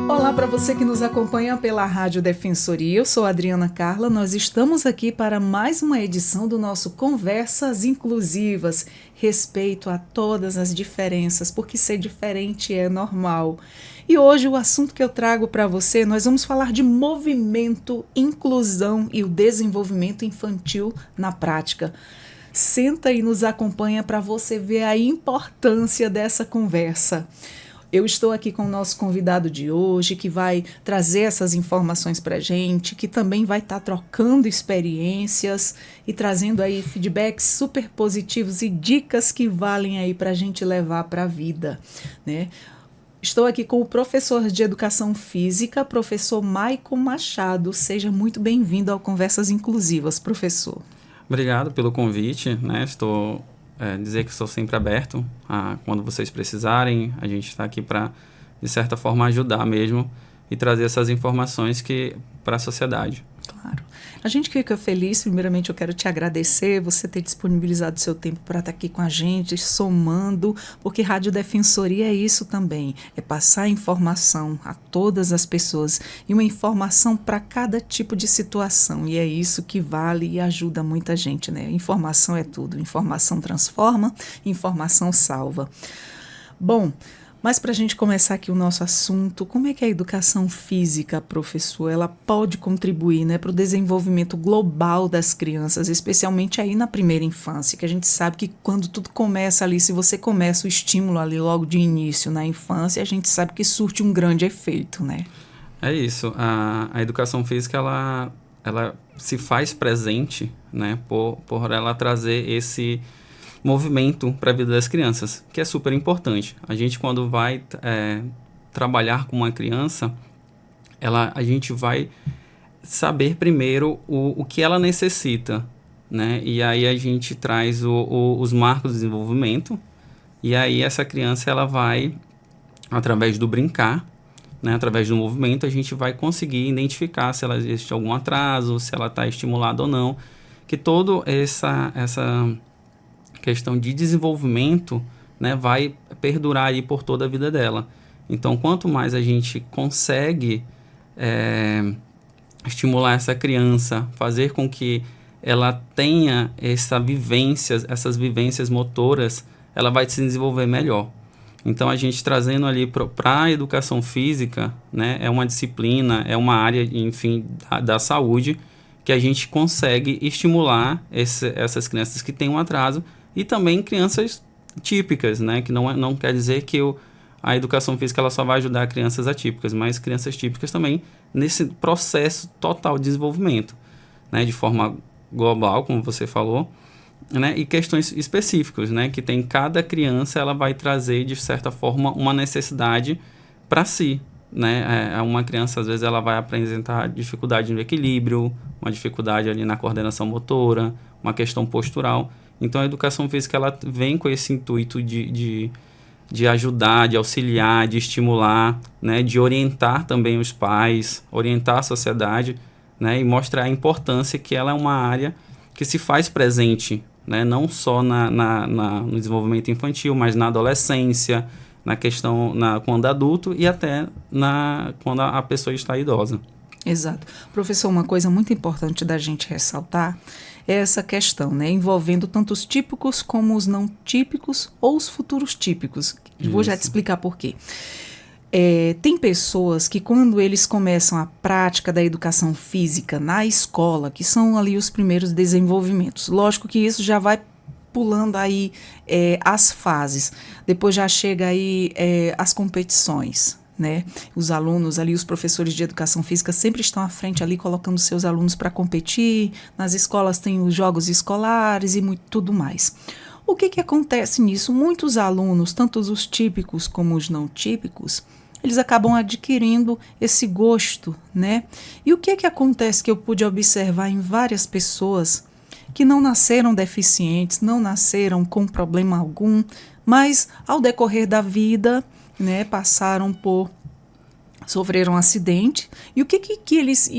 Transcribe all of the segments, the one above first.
Olá para você que nos acompanha pela Rádio Defensoria, eu sou a Adriana Carla, nós estamos aqui para mais uma edição do nosso Conversas Inclusivas, respeito a todas as diferenças, porque ser diferente é normal. E hoje o assunto que eu trago para você, nós vamos falar de movimento, inclusão e o desenvolvimento infantil na prática. Senta e nos acompanha para você ver a importância dessa conversa. Eu estou aqui com o nosso convidado de hoje, que vai trazer essas informações para a gente, que também vai estar trocando experiências e trazendo aí feedbacks super positivos e dicas que valem aí para a gente levar para a vida, né? Estou aqui com o professor de Educação Física, professor Maicon Machado. Seja muito bem-vindo ao Conversas Inclusivas, professor. Obrigado pelo convite, né? Dizer que estou sempre aberto a quando vocês precisarem. A gente está aqui para, de certa forma, ajudar mesmo e trazer essas informações para a sociedade. Claro. A gente fica feliz, primeiramente eu quero te agradecer, você ter disponibilizado seu tempo para estar aqui com a gente, somando, porque Rádio Defensoria é isso também, é passar informação a todas as pessoas e uma informação para cada tipo de situação, e é isso que vale e ajuda muita gente, né? Informação é tudo, informação transforma, informação salva. Bom, mas para a gente começar aqui o nosso assunto, como é que a educação física, professor, ela pode contribuir, né, para o desenvolvimento global das crianças, especialmente aí na primeira infância, que a gente sabe que quando tudo começa ali, se você começa o estímulo ali logo de início na infância, a gente sabe que surte um grande efeito, né? É isso. A educação física, ela se faz presente, né, por ela trazer esse movimento para a vida das crianças, que é super importante. A gente, quando vai trabalhar com uma criança, a gente vai saber primeiro o que ela necessita, né? E aí a gente traz os marcos de desenvolvimento, e aí essa criança ela vai, através do brincar, né, através do movimento, a gente vai conseguir identificar se ela existe algum atraso, se ela está estimulada ou não, que toda essa questão de desenvolvimento, né, vai perdurar aí por toda a vida dela. Então, quanto mais a gente consegue estimular essa criança, fazer com que ela tenha essas vivências motoras, ela vai se desenvolver melhor. Então, a gente trazendo ali para a educação física, né, é uma disciplina, é uma área, enfim, da saúde, que a gente consegue estimular essas crianças que têm um atraso, e também crianças típicas, né? Que não quer dizer que a educação física ela só vai ajudar crianças atípicas, mas crianças típicas também nesse processo total de desenvolvimento, né? De forma global, como você falou, né? E questões específicas, né? Que tem cada criança, ela vai trazer, de certa forma, uma necessidade para si, né? Uma criança, às vezes, ela vai apresentar dificuldade no equilíbrio, uma dificuldade ali na coordenação motora, uma questão postural. Então, a educação física ela vem com esse intuito de ajudar, de auxiliar, de estimular, né, de orientar também os pais, orientar a sociedade, né, e mostrar a importância que ela é uma área que se faz presente, né, não só no desenvolvimento infantil, mas na adolescência, na questão quando adulto e até quando a pessoa está idosa. Exato. Professor, uma coisa muito importante da gente ressaltar é essa questão, né, envolvendo tanto os típicos como os não típicos ou os futuros típicos. Vou já te explicar por quê. Tem pessoas que quando eles começam a prática da educação física na escola, que são ali os primeiros desenvolvimentos, lógico que isso já vai pulando aí as fases, depois já chega aí as competições, né? Os alunos ali, os professores de educação física sempre estão à frente ali colocando seus alunos para competir, nas escolas tem os jogos escolares e tudo mais. O que acontece nisso? Muitos alunos, tanto os típicos como os não típicos, eles acabam adquirindo esse gosto, né? E o que acontece que eu pude observar em várias pessoas que não nasceram deficientes, não nasceram com problema algum, mas ao decorrer da vida, né, sofreram um acidente, e o que eles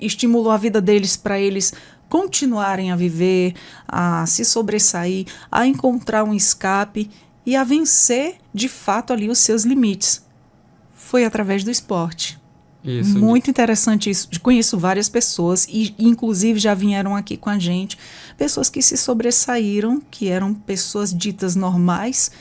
estimulou a vida deles para eles continuarem a viver, a se sobressair, a encontrar um escape e a vencer de fato ali os seus limites? foi através do esporte. Isso. Muito interessante isso. Conheço várias pessoas e inclusive já vieram aqui com a gente pessoas que se sobressaíram, que eram pessoas ditas normais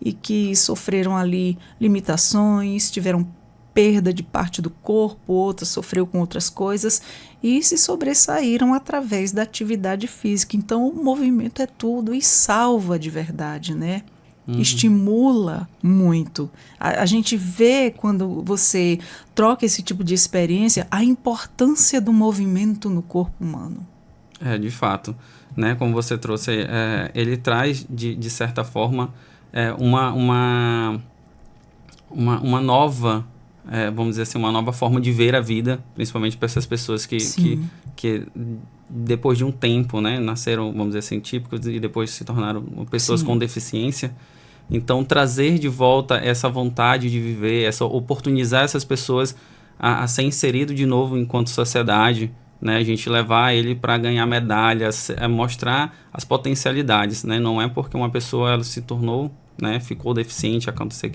e que sofreram ali limitações, tiveram perda de parte do corpo, outras sofreu com outras coisas e se sobressaíram através da atividade física. Então o movimento é tudo e salva de verdade, né? Estimula muito. A gente vê, quando você troca esse tipo de experiência, a importância do movimento no corpo humano. De fato. Né? Como você trouxe, ele traz, de certa forma, uma nova, vamos dizer assim, uma nova forma de ver a vida, principalmente para essas pessoas que depois de um tempo, né, nasceram, vamos dizer assim, típicos e depois se tornaram pessoas com deficiência. Então, trazer de volta essa vontade de viver, oportunizar essas pessoas a ser inserido de novo enquanto sociedade, né? A gente levar ele para ganhar medalhas, mostrar as potencialidades, né? Não é porque uma pessoa ela se tornou, né, ficou deficiente, aconteceu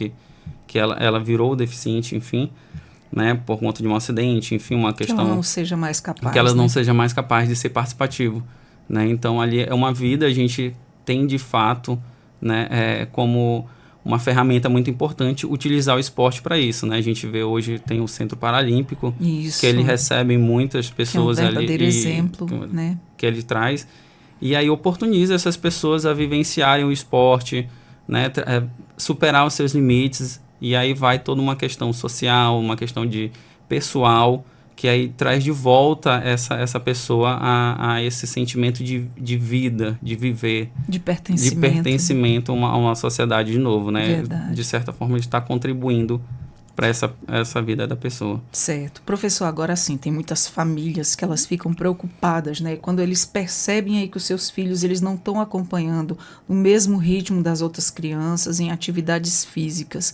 que ela virou deficiente, enfim, né, por conta de um acidente, enfim, uma questão... Que ela não seja mais capaz. Que ela não seja mais capaz de ser participativo, né? Então, ali é uma vida, a gente tem de fato... Né, como uma ferramenta muito importante utilizar o esporte para isso, né? A gente vê hoje tem o Centro Paralímpico, isso, que ele recebe muitas pessoas ali, que é um verdadeiro exemplo, né? Que ele traz, e aí oportuniza essas pessoas a vivenciarem o esporte, né? Superar os seus limites, e aí vai toda uma questão social, uma questão de pessoal, que aí traz de volta essa pessoa a esse sentimento de vida, de viver. De pertencimento. A uma sociedade de novo, né? Verdade. De certa forma, ele está contribuindo para essa vida da pessoa. Certo. Professor, agora sim, tem muitas famílias que elas ficam preocupadas, né? Quando eles percebem aí que os seus filhos eles não estão acompanhando o mesmo ritmo das outras crianças em atividades físicas.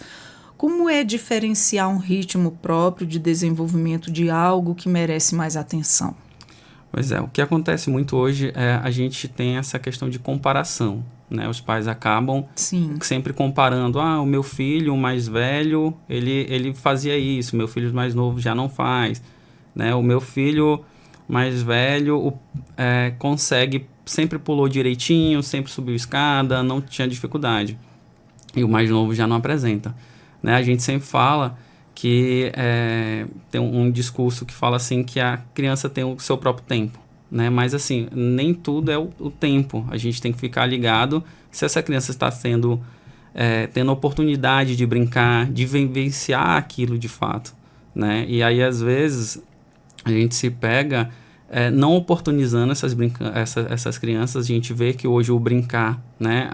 Como é diferenciar um ritmo próprio de desenvolvimento de algo que merece mais atenção? Pois é, o que acontece muito hoje é a gente tem essa questão de comparação, né? Os pais acabam sempre comparando, o meu filho mais velho, ele fazia isso, meu filho mais novo já não faz, né? O meu filho mais velho consegue, sempre pulou direitinho, sempre subiu escada, não tinha dificuldade, e o mais novo já não apresenta. Né? A gente sempre fala que tem um discurso que fala assim que a criança tem o seu próprio tempo, né? Mas assim, nem tudo é o tempo. A gente tem que ficar ligado se essa criança está tendo oportunidade de brincar, de vivenciar aquilo de fato, né? E aí, às vezes, a gente se pega não oportunizando essas crianças. A gente vê que hoje o brincar, né?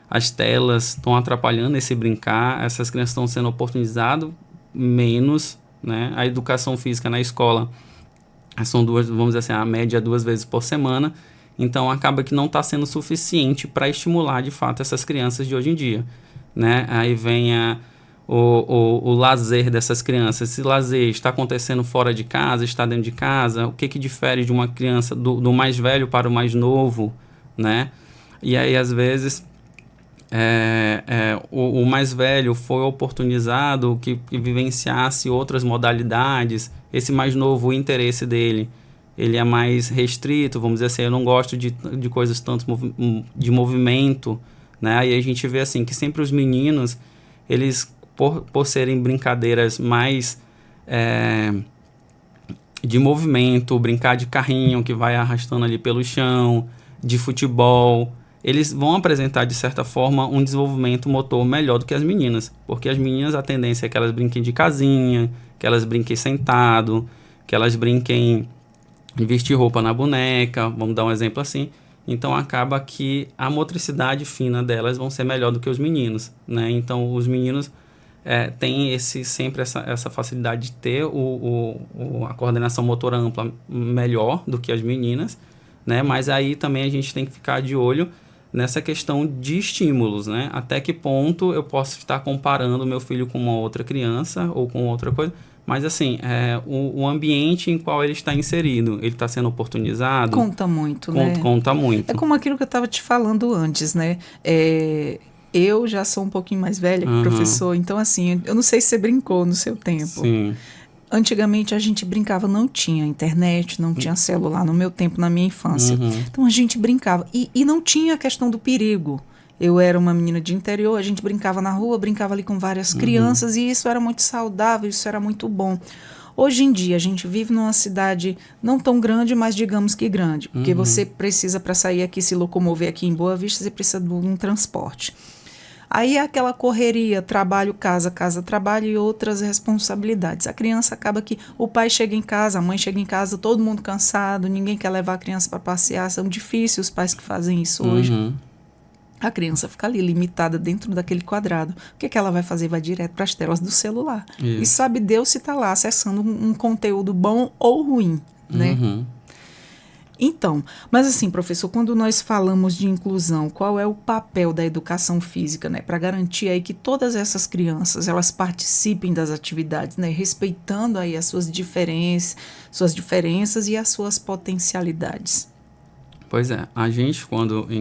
As telas estão atrapalhando esse brincar, essas crianças estão sendo oportunizadas menos, né? A educação física na escola são vamos dizer assim, a média 2 vezes por semana, então acaba que não está sendo suficiente para estimular de fato essas crianças de hoje em dia, né? Aí vem o lazer dessas crianças. Esse lazer está acontecendo fora de casa, está dentro de casa, o que difere de uma criança do mais velho para o mais novo, né? E aí às vezes o mais velho foi oportunizado que vivenciasse outras modalidades. Esse mais novo, o interesse dele, ele é mais restrito, vamos dizer assim, eu não gosto de coisas tanto de movimento, né? Aí a gente vê assim, que sempre os meninos, eles, por serem brincadeiras mais de movimento, brincar de carrinho que vai arrastando ali pelo chão, de futebol, eles vão apresentar, de certa forma, um desenvolvimento motor melhor do que as meninas. Porque as meninas, a tendência é que elas brinquem de casinha, que elas brinquem sentado, que elas brinquem de vestir roupa na boneca, vamos dar um exemplo assim. Então, acaba que a motricidade fina delas vão ser melhor do que os meninos, né? Então, os meninos têm sempre essa facilidade de ter a coordenação motora ampla melhor do que as meninas, né? Mas aí também a gente tem que ficar de olho nessa questão de estímulos, né? Até que ponto eu posso estar comparando o meu filho com uma outra criança ou com outra coisa, mas assim, o ambiente em qual ele está inserido, ele está sendo oportunizado... Conta muito, né? Conta muito. É como aquilo que eu estava te falando antes, né? Eu já sou um pouquinho mais velha que o professor, então assim, eu não sei se você brincou no seu tempo. Sim. Antigamente a gente brincava, não tinha internet, não tinha celular no meu tempo, na minha infância. Então a gente brincava. E não tinha a questão do perigo. Eu era uma menina de interior, a gente brincava na rua, brincava ali com várias crianças e isso era muito saudável, isso era muito bom. Hoje em dia, a gente vive numa cidade não tão grande, mas digamos que grande. Porque você precisa, para sair aqui, se locomover aqui em Boa Vista, você precisa de um transporte. Aí é aquela correria, trabalho, casa, casa, trabalho e outras responsabilidades. A criança acaba que o pai chega em casa, a mãe chega em casa, todo mundo cansado, ninguém quer levar a criança para passear. São difíceis os pais que fazem isso hoje. A criança fica ali, limitada dentro daquele quadrado. O que ela vai fazer? Vai direto para as telas do celular. Isso. E sabe Deus se está lá acessando um conteúdo bom ou ruim, né? Então, mas assim, professor, quando nós falamos de inclusão, qual é o papel da educação física, né? Para garantir aí que todas essas crianças, elas participem das atividades, né? Respeitando aí as suas diferenças e as suas potencialidades. Pois é, a gente,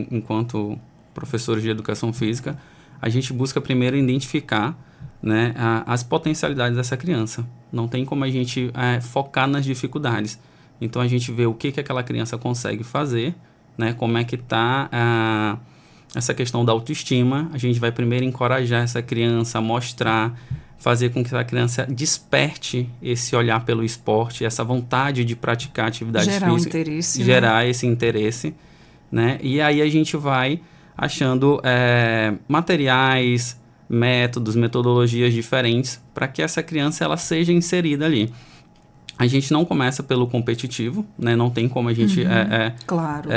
enquanto professores de educação física, a gente busca primeiro identificar, né, as potencialidades dessa criança. Não tem como a gente focar nas dificuldades. Então, a gente vê o que aquela criança consegue fazer, né, como é que está essa questão da autoestima. A gente vai primeiro encorajar essa criança, mostrar, fazer com que a criança desperte esse olhar pelo esporte, essa vontade de praticar atividade física. Gerar esse interesse, né? E aí a gente vai achando materiais, métodos, metodologias diferentes para que essa criança ela seja inserida ali. A gente não começa pelo competitivo, né? Não tem como a gente claro.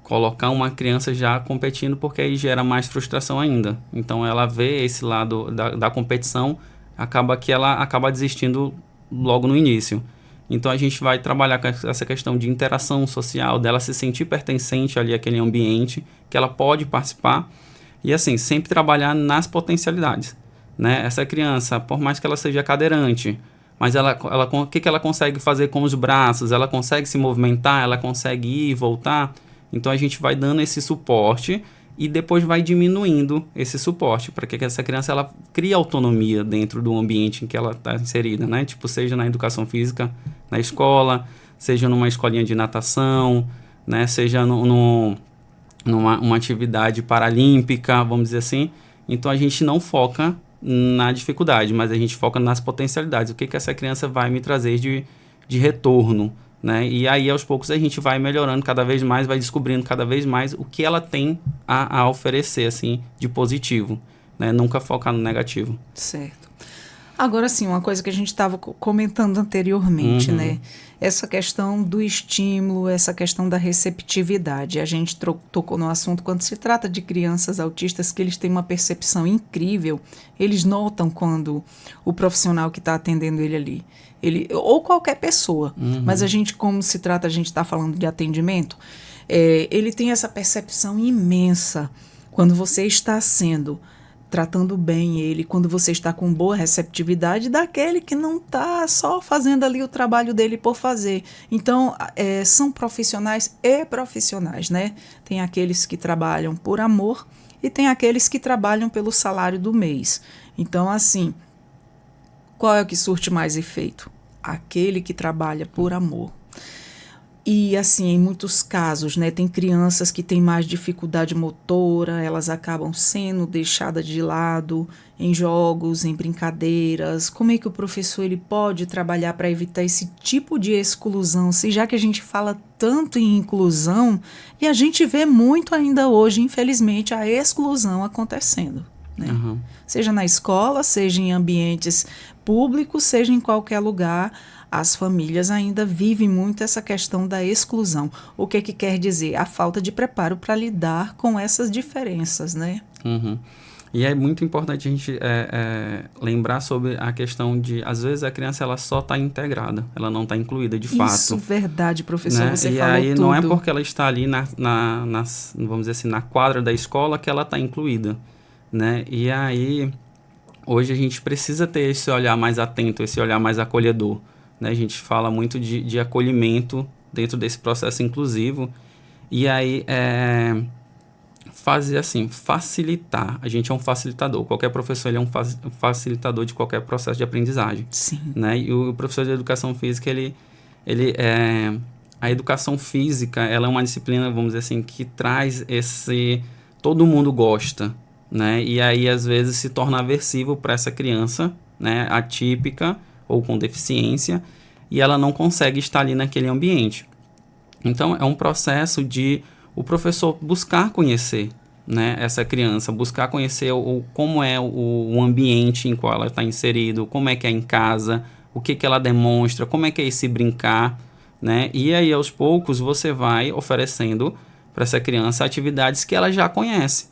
Colocar uma criança já competindo, porque aí gera mais frustração ainda. Então, ela vê esse lado da competição, acaba que ela acaba desistindo logo no início. Então, a gente vai trabalhar com essa questão de interação social, dela se sentir pertencente ali àquele ambiente, que ela pode participar. E, assim, sempre trabalhar nas potencialidades, né? Essa criança, por mais que ela seja cadeirante, mas o que ela consegue fazer com os braços? Ela consegue se movimentar? Ela consegue ir e voltar? Então, a gente vai dando esse suporte e depois vai diminuindo esse suporte para que essa criança ela crie autonomia dentro do ambiente em que ela está inserida, né? Tipo, seja na educação física, na escola, seja numa escolinha de natação, né? Seja numa atividade paralímpica, vamos dizer assim. Então, a gente não foca na dificuldade, mas a gente foca nas potencialidades. O que essa criança vai me trazer de retorno, né? E aí, aos poucos, a gente vai melhorando cada vez mais, vai descobrindo cada vez mais o que ela tem a oferecer, assim, de positivo, né? Nunca focar no negativo. Certo. Agora, sim, uma coisa que a gente estava comentando anteriormente, né? Essa questão do estímulo, essa questão da receptividade. A gente tocou no assunto quando se trata de crianças autistas, que eles têm uma percepção incrível. Eles notam quando o profissional que está atendendo ele ali, ou qualquer pessoa, mas a gente, como se trata, a gente está falando de atendimento, ele tem essa percepção imensa quando você está tratando bem ele, quando você está com boa receptividade daquele que não está só fazendo ali o trabalho dele por fazer. Então, são profissionais e profissionais, né? Tem aqueles que trabalham por amor e tem aqueles que trabalham pelo salário do mês. Então, assim, qual é o que surte mais efeito? Aquele que trabalha por amor. E, assim, em muitos casos, né, tem crianças que têm mais dificuldade motora, elas acabam sendo deixadas de lado em jogos, em brincadeiras. Como é que o professor ele pode trabalhar para evitar esse tipo de exclusão? Se já que a gente fala tanto em inclusão, e a gente vê muito ainda hoje, infelizmente, a exclusão acontecendo, né? Seja na escola, seja em ambientes públicos, seja em qualquer lugar, as famílias ainda vivem muito essa questão da exclusão. O que quer dizer? A falta de preparo para lidar com essas diferenças, né? E é muito importante a gente lembrar sobre a questão de, às vezes, a criança ela só está integrada, ela não está incluída de fato. Isso, verdade, professor, né? você e falou aí tudo. Não é porque ela está ali vamos dizer assim, na quadra da escola que ela está incluída, né? E aí, hoje a gente precisa ter esse olhar mais atento, esse olhar mais acolhedor, né? A gente fala muito de acolhimento dentro desse processo inclusivo. E aí, fazer assim, facilitar. A gente é um facilitador. Qualquer professor ele é um facilitador de qualquer processo de aprendizagem. Sim. Né? E o professor de educação física, a educação física, ela é uma disciplina, vamos dizer assim, que traz esse... Todo mundo gosta, né? E aí, às vezes, se torna aversivo para essa criança, né? Atípica ou com deficiência, e ela não consegue estar ali naquele ambiente. Então, é um processo de o professor buscar conhecer, né, essa criança, buscar conhecer como é o ambiente em qual ela está inserido, como é que é em casa, o que ela demonstra, como é que é esse brincar, né? E aí, aos poucos, você vai oferecendo para essa criança atividades que ela já conhece,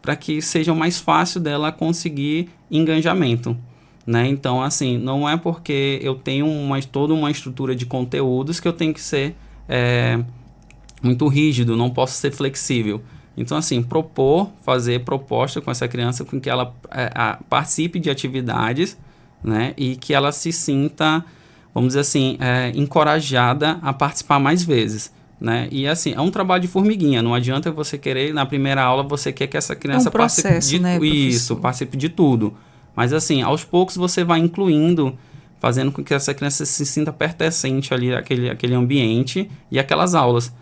para que seja mais fácil dela conseguir engajamento. Né? Então, assim, não é porque eu tenho toda uma estrutura de conteúdos que eu tenho que ser muito rígido, não posso ser flexível. Então, assim, fazer proposta com essa criança com que ela participe de atividades, né? E que ela se sinta, vamos dizer assim, encorajada a participar mais vezes. Né? E assim, é um trabalho de formiguinha, não adianta você querer, na primeira aula, você quer que essa criança participe de participe de tudo. Mas assim, aos poucos você vai incluindo, fazendo com que essa criança se sinta pertencente ali àquele ambiente e aquelas aulas,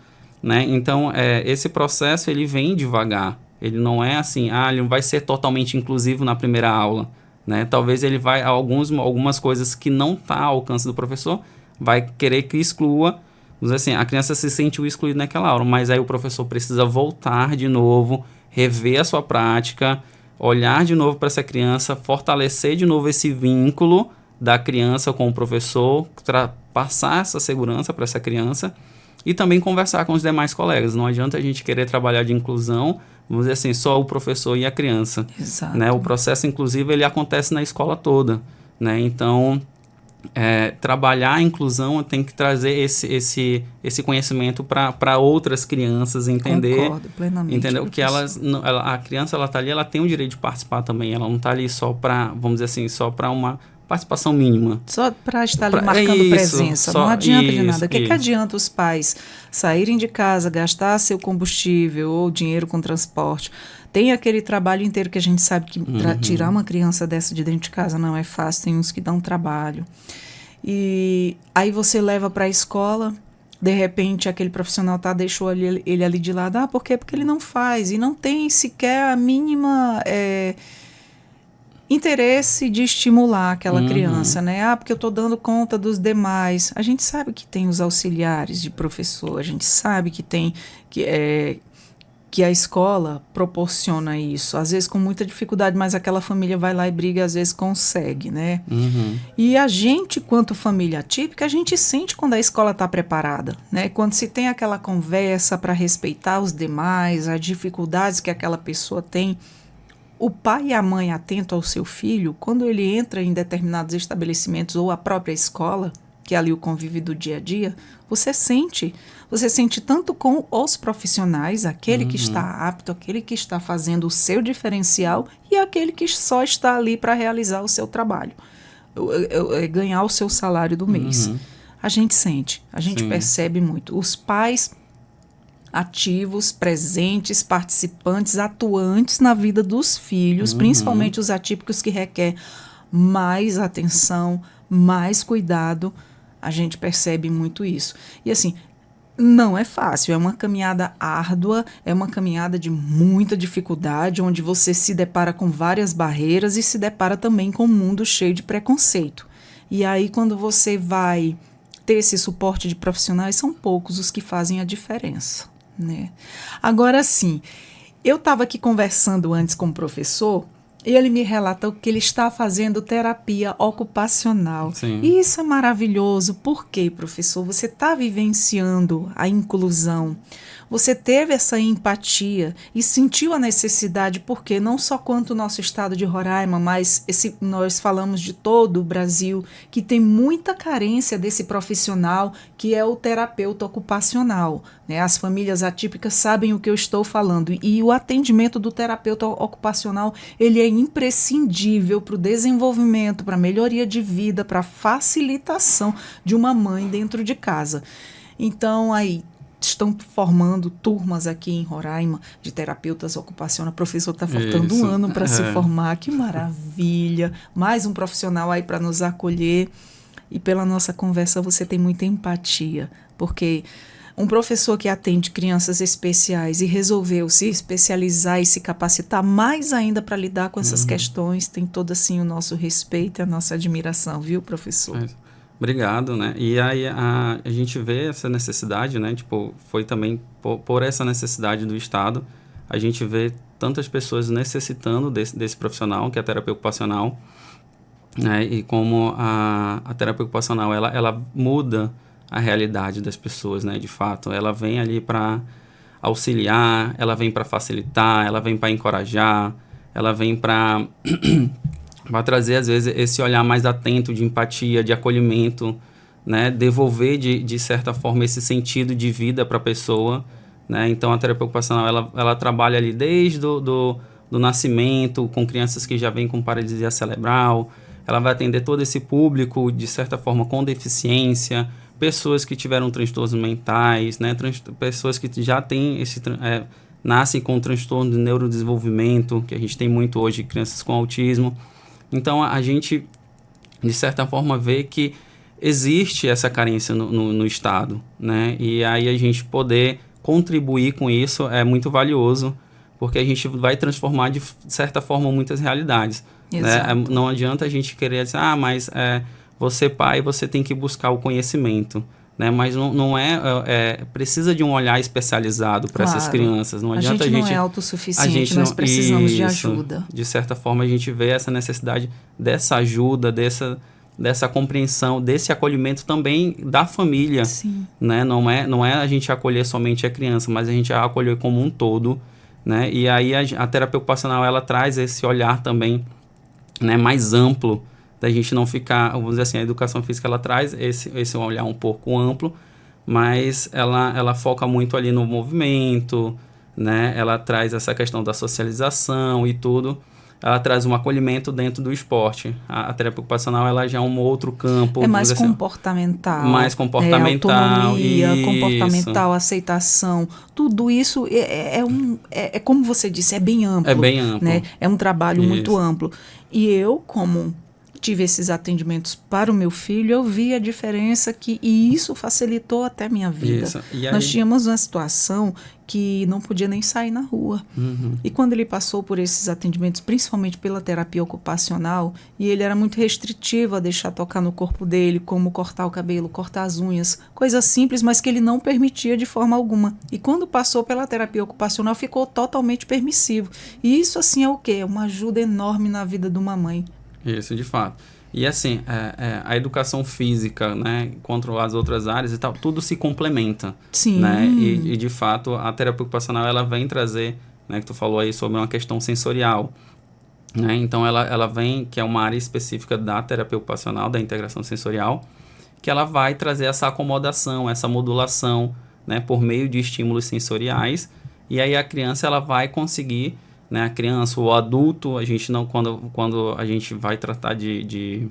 né? Então, esse processo, ele vem devagar. Ele não é assim, ele não vai ser totalmente inclusivo na primeira aula, né? Talvez ele vai, algumas coisas que não está ao alcance do professor, vai querer que exclua. Assim, a criança se sentiu excluída naquela aula, mas aí o professor precisa voltar de novo, rever a sua prática, olhar de novo para essa criança, fortalecer de novo esse vínculo da criança com o professor, passar essa segurança para essa criança e também conversar com os demais colegas. Não adianta a gente querer trabalhar de inclusão, vamos dizer assim, só o professor e a criança. Exato. Né? O processo inclusivo, ele acontece na escola toda. Né? Então, trabalhar a inclusão tem que trazer esse conhecimento para outras crianças entender. Concordo plenamente. Entendeu? Que a criança está ali, ela tem o direito de participar também. Ela não está ali só para, vamos dizer assim, só para uma participação mínima. Só para estar ali marcando presença. Não adianta de nada. O que adianta os pais saírem de casa, gastar seu combustível ou dinheiro com transporte? Tem aquele trabalho inteiro que a gente sabe que para tirar uma criança dessa de dentro de casa não é fácil, tem uns que dão trabalho. E aí você leva para a escola, de repente aquele profissional deixou ele ali de lado. Por quê? Porque ele não faz e não tem sequer a mínima interesse de estimular aquela criança, né? Porque eu estou dando conta dos demais. A gente sabe que tem os auxiliares de professor, a gente sabe que tem... que a escola proporciona isso, às vezes com muita dificuldade, mas aquela família vai lá e briga e às vezes consegue, né? E a gente, quanto família atípica, a gente sente quando a escola está preparada, né? Quando se tem aquela conversa para respeitar os demais, as dificuldades que aquela pessoa tem, o pai e a mãe atento ao seu filho, quando ele entra em determinados estabelecimentos ou a própria escola, que é ali o convívio do dia a dia, você sente tanto com os profissionais, aquele que está apto, aquele que está fazendo o seu diferencial e aquele que só está ali para realizar o seu trabalho, ganhar o seu salário do mês. A gente sente, a gente percebe muito. Os pais ativos, presentes, participantes, atuantes na vida dos filhos, principalmente os atípicos que requer mais atenção, mais cuidado, a gente percebe muito isso. E assim, não é fácil, é uma caminhada árdua, é uma caminhada de muita dificuldade, onde você se depara com várias barreiras e se depara também com um mundo cheio de preconceito. E aí, quando você vai ter esse suporte de profissionais, são poucos os que fazem a diferença, né? Agora, sim, eu estava aqui conversando antes com o professor, e ele me relatou que ele está fazendo terapia ocupacional. Sim. E isso é maravilhoso. Por quê, professor? Você está vivenciando a inclusão. Você teve essa empatia e sentiu a necessidade, porque não só quanto o nosso estado de Roraima, mas nós falamos de todo o Brasil, que tem muita carência desse profissional que é o terapeuta ocupacional, né? As famílias atípicas sabem o que eu estou falando. E o atendimento do terapeuta ocupacional, ele é imprescindível para o desenvolvimento, para a melhoria de vida, para a facilitação de uma mãe dentro de casa. Então, aí, estão formando turmas aqui em Roraima de terapeutas ocupacionais. O professor está faltando um ano para se formar. Que maravilha! Mais um profissional aí para nos acolher. E pela nossa conversa você tem muita empatia, porque um professor que atende crianças especiais e resolveu se especializar e se capacitar mais ainda para lidar com essas questões, tem todo assim o nosso respeito e a nossa admiração, viu, professor? Obrigado, né? E aí a gente vê essa necessidade, né? Tipo, foi também por essa necessidade do Estado, a gente vê tantas pessoas necessitando desse profissional, que é a terapia ocupacional, né? E como a terapia ocupacional, ela muda a realidade das pessoas, né? De fato, ela vem ali para auxiliar, ela vem para facilitar, ela vem para encorajar, ela vem para trazer, às vezes, esse olhar mais atento de empatia, de acolhimento, né? Devolver, de certa forma, esse sentido de vida para a pessoa, né? Então, a terapia ocupacional, ela trabalha ali desde do nascimento, com crianças que já vêm com paralisia cerebral, ela vai atender todo esse público, de certa forma, com deficiência, pessoas que tiveram transtornos mentais, né? Pessoas que já têm nascem com transtorno de neurodesenvolvimento, que a gente tem muito hoje, crianças com autismo. Então, a gente, de certa forma, vê que existe essa carência no Estado, né? E aí a gente poder contribuir com isso é muito valioso, porque a gente vai transformar, de certa forma, muitas realidades. Né? Não adianta a gente querer dizer, mas você pai, você tem que buscar o conhecimento. Né? Mas não precisa de um olhar especializado para essas crianças. Não adianta a gente não é autossuficiente, nós precisamos de ajuda. De certa forma, a gente vê essa necessidade dessa ajuda, dessa compreensão, desse acolhimento também da família. Sim. Né? Não é a gente acolher somente a criança, mas a gente acolher como um todo. Né? E aí a terapia ocupacional, ela traz esse olhar também, né, mais amplo, da gente não ficar, vamos dizer assim, a educação física, ela traz esse olhar um pouco amplo, mas ela foca muito ali no movimento, né? Ela traz essa questão da socialização e tudo. Ela traz um acolhimento dentro do esporte. A terapia ocupacional, ela já é um outro campo. É mais comportamental. Mais comportamental. Autonomia, comportamental, aceitação. Tudo isso é como você disse, é bem amplo. É bem amplo. Né? É um trabalho muito amplo. E eu, como tive esses atendimentos para o meu filho, eu vi a diferença e isso facilitou até a minha vida. Nós tínhamos uma situação que não podia nem sair na rua. E quando ele passou por esses atendimentos, principalmente pela terapia ocupacional, e ele era muito restritivo a deixar tocar no corpo dele, como cortar o cabelo, cortar as unhas, coisas simples, mas que ele não permitia de forma alguma. E quando passou pela terapia ocupacional, ficou totalmente permissivo. E isso, assim, é o quê? É uma ajuda enorme na vida de uma mãe. Isso, de fato. E assim, a educação física, né, contra as outras áreas e tal, tudo se complementa. Sim. Né? E de fato, a terapia ocupacional, ela vem trazer, né, que tu falou aí sobre uma questão sensorial. Né? Então, ela vem, que é uma área específica da terapia ocupacional, da integração sensorial, que ela vai trazer essa acomodação, essa modulação, né, por meio de estímulos sensoriais. E aí a criança, ela vai conseguir, né, a criança ou o adulto, a gente não, quando a gente vai tratar de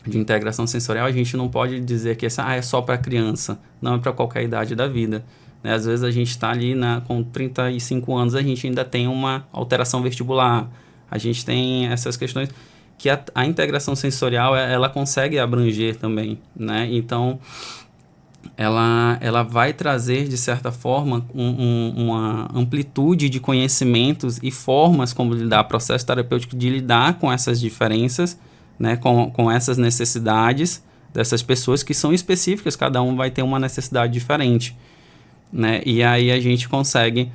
integração sensorial, a gente não pode dizer que é só para criança, não é para qualquer idade da vida. Né? Às vezes a gente está ali com 35 anos, a gente ainda tem uma alteração vestibular, a gente tem essas questões que a integração sensorial, ela consegue abranger também, né? Então, ela vai trazer, de certa forma, uma amplitude de conhecimentos e formas como lidar, processo terapêutico de lidar com essas diferenças, né, com essas necessidades dessas pessoas que são específicas, cada um vai ter uma necessidade diferente. Né? E aí a gente consegue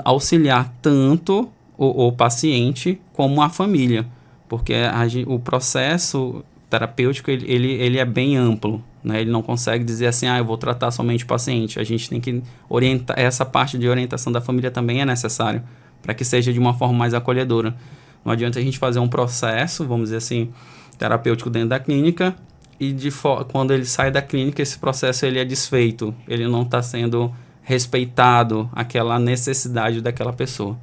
auxiliar tanto o paciente como a família, porque o processo terapêutico ele é bem amplo. Né? Ele não consegue dizer assim, eu vou tratar somente o paciente. A gente tem que orientar, essa parte de orientação da família também é necessário, para que seja de uma forma mais acolhedora. Não adianta a gente fazer um processo, vamos dizer assim, terapêutico dentro da clínica, e quando ele sai da clínica, esse processo ele é desfeito, ele não está sendo respeitado, aquela necessidade daquela pessoa.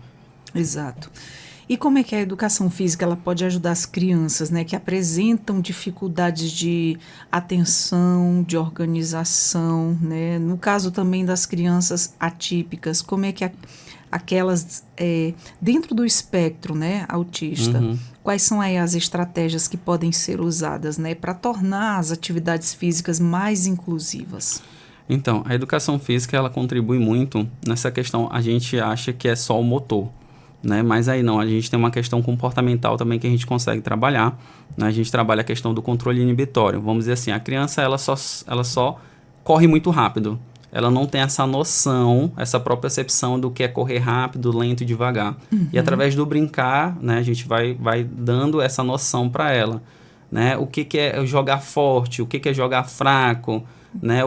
Exato. E como é que a educação física ela pode ajudar as crianças, né, que apresentam dificuldades de atenção, de organização, né? No caso também das crianças atípicas, como é que aquelas dentro do espectro, né, autista, quais são aí as estratégias que podem ser usadas, né, para tornar as atividades físicas mais inclusivas? Então, a educação física, ela contribui muito nessa questão. A gente acha que é só o motor, né? Mas aí não, a gente tem uma questão comportamental também que a gente consegue trabalhar, né? A gente trabalha a questão do controle inibitório. Vamos dizer assim, a criança, ela só corre muito rápido. Ela não tem essa noção, essa própria percepção do que é correr rápido, lento e devagar. E através do brincar, né, a gente vai dando essa noção para ela, né? O que é jogar forte, o que é jogar fraco, né?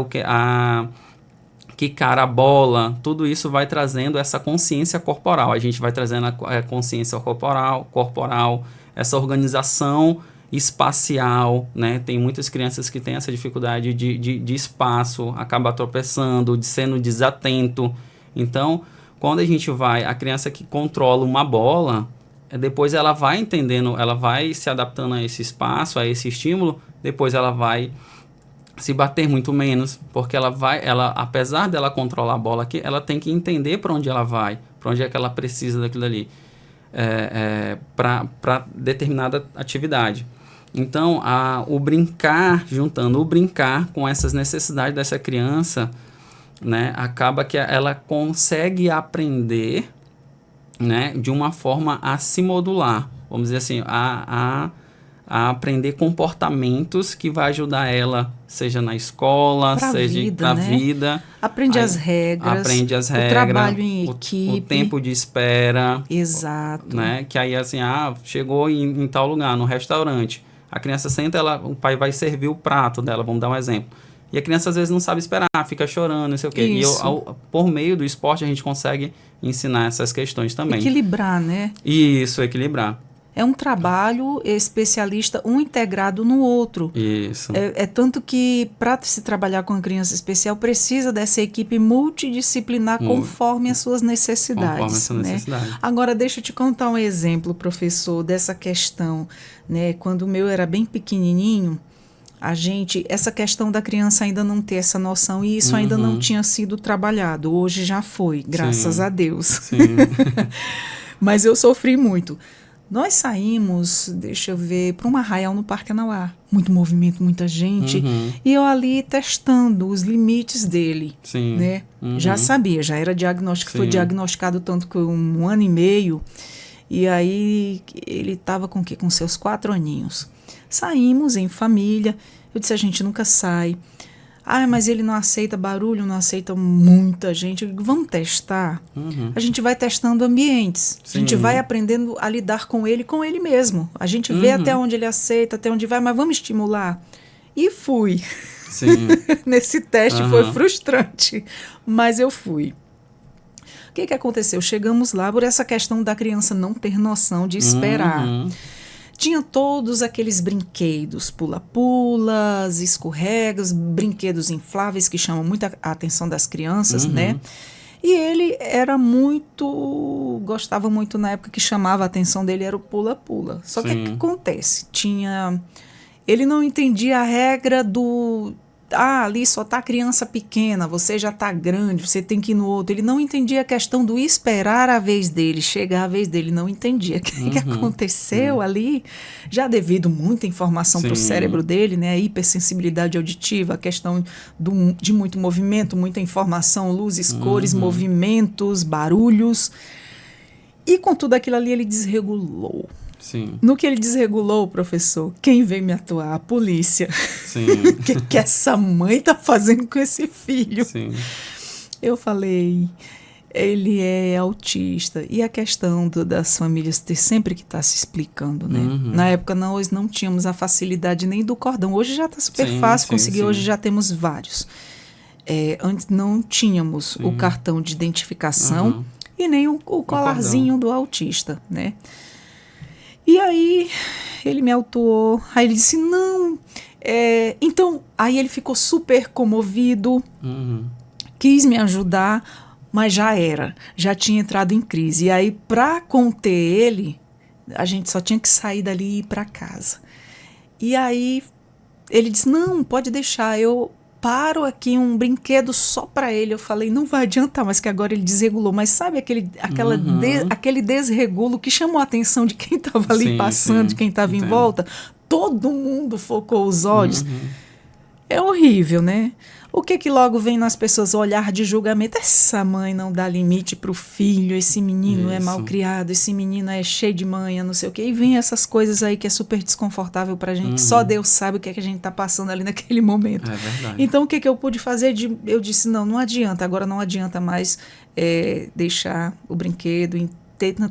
Quicar a bola, tudo isso vai trazendo essa consciência corporal. A gente vai trazendo a consciência corporal, essa organização espacial, né? Tem muitas crianças que têm essa dificuldade de espaço, acaba tropeçando, sendo desatento. Então, quando a criança que controla uma bola, depois ela vai entendendo, ela vai se adaptando a esse espaço, a esse estímulo, depois ela vai se bater muito menos, porque ela apesar dela controlar a bola aqui, ela tem que entender para onde ela vai, para onde é que ela precisa daquilo ali, para determinada atividade. Então, juntando o brincar com essas necessidades dessa criança, né, acaba que ela consegue aprender, né, de uma forma a se modular, vamos dizer assim, a aprender comportamentos que vai ajudar ela, seja na escola, seja para a vida. Aprende as regras, o trabalho em equipe. O tempo de espera. Exato. Né? Que aí, assim, chegou em tal lugar, no restaurante. A criança senta, o pai vai servir o prato dela, vamos dar um exemplo. E a criança, às vezes, não sabe esperar, fica chorando, não sei o quê. Isso. E por meio do esporte, a gente consegue ensinar essas questões também. Equilibrar, né? Isso, equilibrar. É um trabalho especialista, um integrado no outro. Isso. É tanto que, para se trabalhar com a criança especial, precisa dessa equipe multidisciplinar conforme as suas necessidades. Conforme a sua necessidade. Agora, deixa eu te contar um exemplo, professor, dessa questão. Né? Quando o meu era bem pequenininho, essa questão da criança ainda não ter essa noção, e isso ainda não tinha sido trabalhado. Hoje já foi, graças a Deus. Sim. Mas eu sofri muito. Nós saímos, deixa eu ver, para um arraial no Parque Anauá. Muito movimento, muita gente. E eu ali testando os limites dele. Sim. Né? Já sabia, já era diagnóstico. Foi diagnosticado tanto que 1 ano e meio. E aí ele estava com o quê? Com seus 4 aninhos. Saímos em família. Eu disse, a gente nunca sai. Mas ele não aceita barulho, não aceita muita gente. Eu digo, vamos testar? A gente vai testando ambientes. Sim. A gente vai aprendendo a lidar com ele mesmo. A gente vê até onde ele aceita, até onde vai, mas vamos estimular. E fui. Sim. Nesse teste foi frustrante, mas eu fui. O que aconteceu? Chegamos lá por essa questão da criança não ter noção de esperar. Tinha todos aqueles brinquedos, pula-pulas, escorregas, brinquedos infláveis que chamam muito a atenção das crianças, né? E ele gostava muito na época que chamava a atenção dele, era o pula-pula. Só que o que acontece? Ele não entendia a regra do... ali só está criança pequena, você já está grande, você tem que ir no outro. Ele não entendia a questão do esperar a vez dele, chegar a vez dele, não entendia. O que aconteceu ali, já devido muita informação para o cérebro dele, né? A hipersensibilidade auditiva, a questão de muito movimento, muita informação, luzes, cores, movimentos, barulhos. E com tudo aquilo ali ele desregulou. Sim. No que ele desregulou, professor, quem veio me atuar? A polícia. Sim. O que essa mãe tá fazendo com esse filho? Sim. Eu falei, ele é autista. E a questão das famílias ter sempre que estar se explicando, né? Na época nós não tínhamos a facilidade nem do cordão. Hoje já está super fácil conseguir, hoje já temos vários. Antes não tínhamos o cartão de identificação e nem o colarzinho do autista, né? E aí ele me autuou, aí ele disse, não, então, aí ele ficou super comovido, quis me ajudar, mas já tinha entrado em crise. E aí, para conter ele, A gente só tinha que sair dali e ir para casa. E aí ele disse, não, pode deixar, eu paro aqui um brinquedo só para ele. Eu falei, não vai adiantar, mas que agora ele desregulou. Mas sabe aquele desregulo que chamou a atenção de quem estava ali passando, de quem estava em volta? Todo mundo focou os olhos. É horrível, né? O que logo vem nas pessoas? O olhar de julgamento. Essa mãe não dá limite para o filho, esse menino é mal criado, esse menino é cheio de manha, não sei o quê. E vem essas coisas aí que é super desconfortável para a gente. Só Deus sabe o que é que a gente está passando ali naquele momento. É verdade. Então, o que eu pude fazer? Eu disse, não adianta. Agora não adianta mais deixar o brinquedo,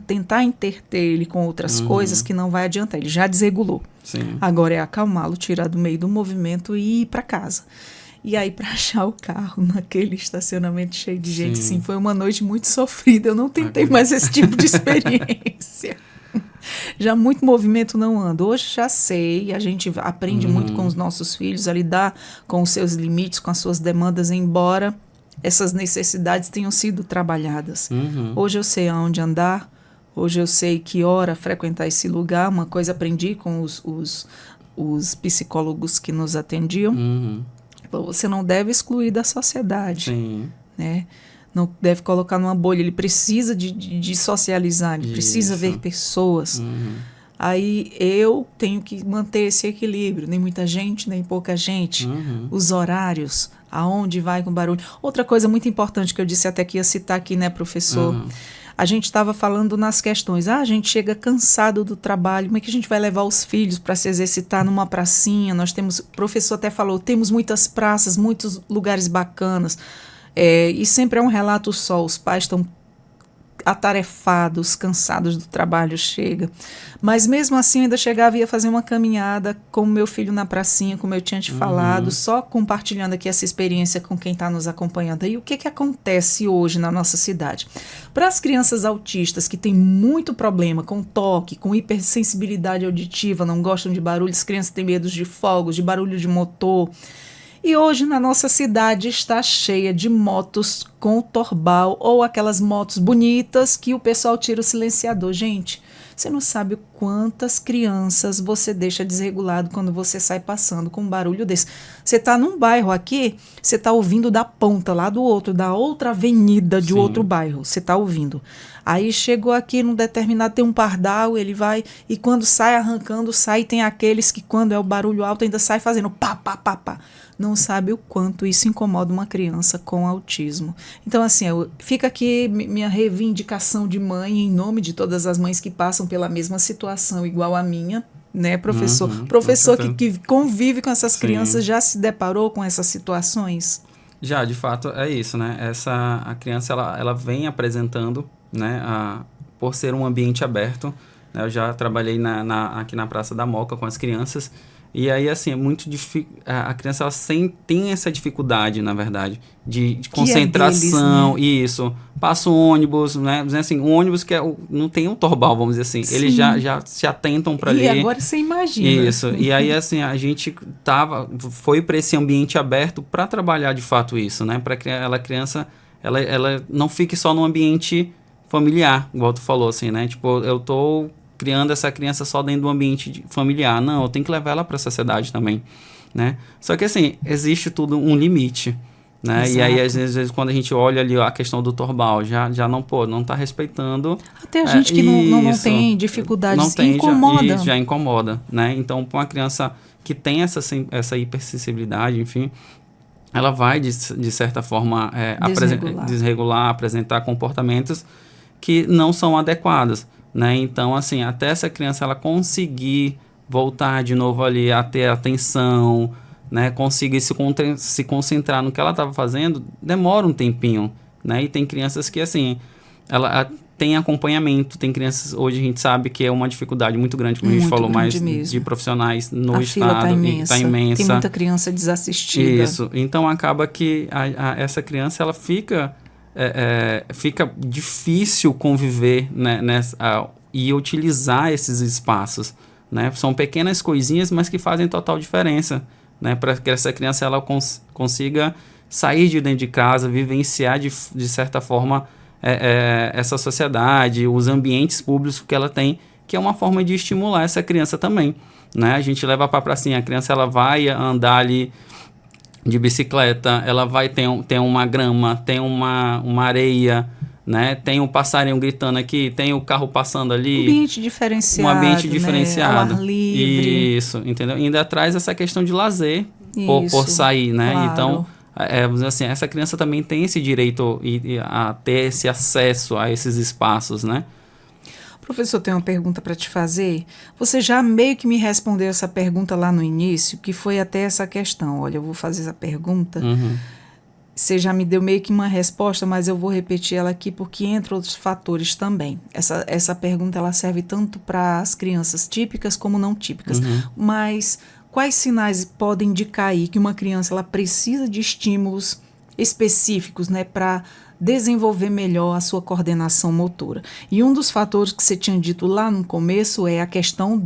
tentar interter ele com outras coisas que não vai adiantar. Ele já desregulou. Sim. Agora é acalmá-lo, tirar do meio do movimento e ir para casa. E aí, para achar o carro naquele estacionamento cheio de gente, assim, foi uma noite muito sofrida. Eu não tentei mais esse tipo de experiência. Já muito movimento não ando. Hoje já sei, a gente aprende muito com os nossos filhos a lidar com os seus limites, com as suas demandas, embora essas necessidades tenham sido trabalhadas. Hoje eu sei aonde andar, hoje eu sei que hora frequentar esse lugar. Uma coisa aprendi com os psicólogos que nos atendiam. Você não deve excluir da sociedade. Sim. Né? Não deve colocar numa bolha. Ele precisa de socializar, ele precisa ver pessoas. Aí eu tenho que manter esse equilíbrio. Nem muita gente, nem pouca gente. Os horários, aonde vai com barulho. Outra coisa muito importante que eu disse até que ia citar aqui, né, professor? A gente estava falando nas questões. A gente chega cansado do trabalho. Como é que a gente vai levar os filhos para se exercitar numa pracinha? Nós temos, o professor até falou, temos muitas praças, muitos lugares bacanas. E sempre é um relato só. Os pais estão atarefados, cansados do trabalho, chega. Mas mesmo assim eu ainda chegava e ia fazer uma caminhada com o meu filho na pracinha, como eu tinha te falado, só compartilhando aqui essa experiência com quem está nos acompanhando. E o que acontece hoje na nossa cidade? Para as crianças autistas que têm muito problema com toque, com hipersensibilidade auditiva, não gostam de barulhos, as crianças têm medo de fogos, de barulho de motor. E hoje na nossa cidade está cheia de motos com torbal ou aquelas motos bonitas que o pessoal tira o silenciador. Gente, você não sabe quantas crianças você deixa desregulado quando você sai passando com um barulho desse. Você está num bairro aqui, você está ouvindo da ponta lá do outro, da outra avenida de outro bairro, você está ouvindo. Aí chegou aqui num determinado, tem um pardal, ele vai, e quando sai arrancando, sai, tem aqueles que quando é o barulho alto ainda sai fazendo pá, pá, pá, pá. Não sabe o quanto isso incomoda uma criança com autismo. Então, assim, fica aqui minha reivindicação de mãe, em nome de todas as mães que passam pela mesma situação igual a minha, né, professor? Professor que convive com essas crianças, já se deparou com essas situações? Já, de fato, é isso, né? A criança, ela vem apresentando, né, por ser um ambiente aberto, né? Eu já trabalhei aqui na Praça da Moca com as crianças, e aí, assim, é muito difícil. A criança, ela tem essa dificuldade, na verdade, de concentração. Deles, né? Isso. Passa um ônibus, né? Assim, um ônibus que não tem um torbal, vamos dizer assim. Sim. Eles já se atentam para ali. E agora você imagina. Isso. E aí, assim, a gente foi para esse ambiente aberto para trabalhar, de fato, isso, né? Para que a criança, ela não fique só no ambiente familiar, igual tu falou, assim, né? Tipo, eu tô criando essa criança só dentro do ambiente familiar. Não, eu tenho que levar ela para a sociedade também, né? Só que, assim, existe tudo um limite, né? Exato. E aí, às vezes, quando a gente olha ali a questão do torbal, já não tá respeitando. Até a gente que não tem dificuldades, não tem, incomoda. Já incomoda, né? Então, para uma criança que tem essa hipersensibilidade, enfim, ela vai, de certa forma, desregular, apresentar comportamentos que não são adequados, né? Então, assim, até essa criança ela conseguir voltar de novo ali a ter atenção, né? Conseguir se concentrar no que ela estava fazendo, demora um tempinho, né? E tem crianças que, assim, ela tem acompanhamento, tem crianças, hoje a gente sabe que é uma dificuldade muito grande, como a gente falou, mais de profissionais no estado, tá imensa. Tem muita criança desassistida. Isso, então acaba que essa criança, ela fica difícil conviver, né, e utilizar esses espaços, né? São pequenas coisinhas, mas que fazem total diferença, né? Para que essa criança ela consiga sair de dentro de casa, vivenciar de certa forma essa sociedade, os ambientes públicos que ela tem que é uma forma de estimular essa criança também, né? A gente leva para a pracinha, a criança ela vai andar ali de bicicleta, ela vai ter uma grama, tem uma areia, né? Tem um passarinho gritando aqui, tem o carro passando ali. Ambiente diferenciado, um ambiente diferenciado. Né? Ao ar livre. Isso, entendeu? Ainda traz essa questão de lazer por sair, né? Claro. Então, assim, essa criança também tem esse direito a ter esse acesso a esses espaços, né? Professor, tem uma pergunta para te fazer. Você já meio que me respondeu essa pergunta lá no início, que foi até essa questão. Olha, eu vou fazer essa pergunta. Uhum. Você já me deu meio que uma resposta, mas eu vou repetir ela aqui porque entra outros fatores também. Essa pergunta ela serve tanto para as crianças típicas como não típicas. Uhum. Mas quais sinais podem indicar aí que uma criança ela precisa de estímulos específicos, né, para desenvolver melhor a sua coordenação motora? E um dos fatores que você tinha dito lá no começo é a questão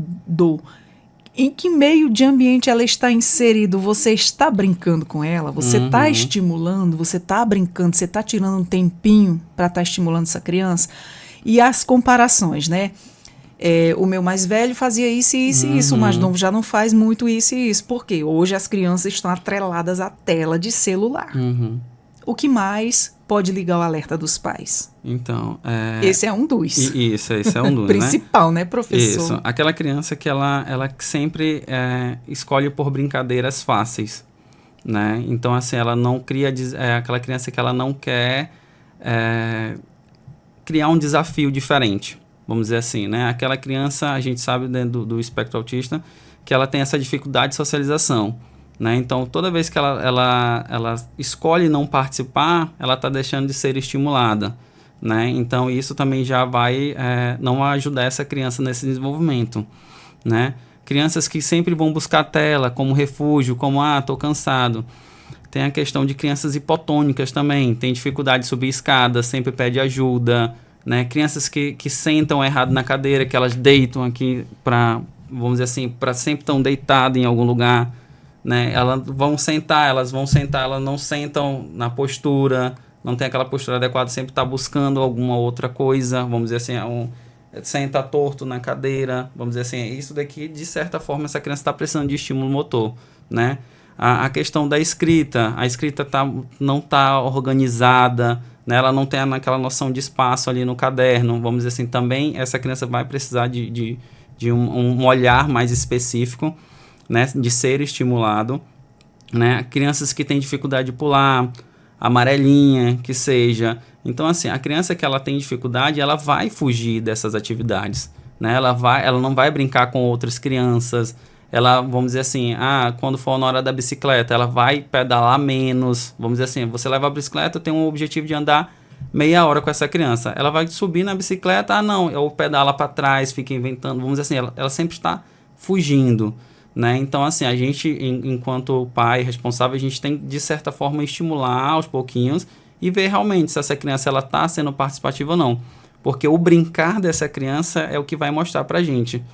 em que meio de ambiente ela está inserido. Você está brincando com ela, você está estimulando, você está brincando, você está tirando um tempinho para estar estimulando essa criança. E as comparações, né? O meu mais velho fazia isso e isso e isso, o mais novo já não faz muito isso e isso. Por quê? Hoje as crianças estão atreladas à tela de celular. O que mais pode ligar o alerta dos pais? Então, esse é um dos. Esse é um dos, principal, né, professor? Isso. Aquela criança que ela sempre escolhe por brincadeiras fáceis, né? Então, assim, ela não cria... aquela criança que ela não quer criar um desafio diferente, vamos dizer assim, né? Aquela criança, a gente sabe dentro do espectro autista, que ela tem essa dificuldade de socialização, né? Então, toda vez que ela escolhe não participar, ela está deixando de ser estimulada, né? Então, isso também já vai não ajudar essa criança nesse desenvolvimento, né? Crianças que sempre vão buscar tela como refúgio, como, estou cansado. Tem a questão de crianças hipotônicas também, tem dificuldade de subir escada, sempre pede ajuda, né? Crianças que sentam errado na cadeira, que elas deitam aqui vamos dizer assim, para sempre estão deitadas em algum lugar, né? Elas vão sentar, elas não sentam na postura, não tem aquela postura adequada, sempre está buscando alguma outra coisa, vamos dizer assim, senta torto na cadeira, vamos dizer assim, isso daqui, de certa forma, essa criança está precisando de estímulo motor, né? A questão da escrita, a escrita não está organizada, né? Ela não tem aquela noção de espaço ali no caderno, vamos dizer assim, também essa criança vai precisar de um olhar mais específico, né, de ser estimulado, né? Crianças que têm dificuldade de pular, amarelinha, que seja. Então, assim, a criança que ela tem dificuldade, ela vai fugir dessas atividades, né? Ela não vai brincar com outras crianças. Ela, vamos dizer assim, quando for na hora da bicicleta, ela vai pedalar menos. Vamos dizer assim, você leva a bicicleta, tem um objetivo de andar meia hora com essa criança. Ela vai subir na bicicleta, eu pedala para trás, fica inventando. Vamos dizer assim, ela sempre está fugindo, né? Então, assim, a gente, enquanto pai responsável, a gente tem, de certa forma, estimular aos pouquinhos e ver realmente se essa criança está sendo participativa ou não. Porque o brincar dessa criança é o que vai mostrar para a gente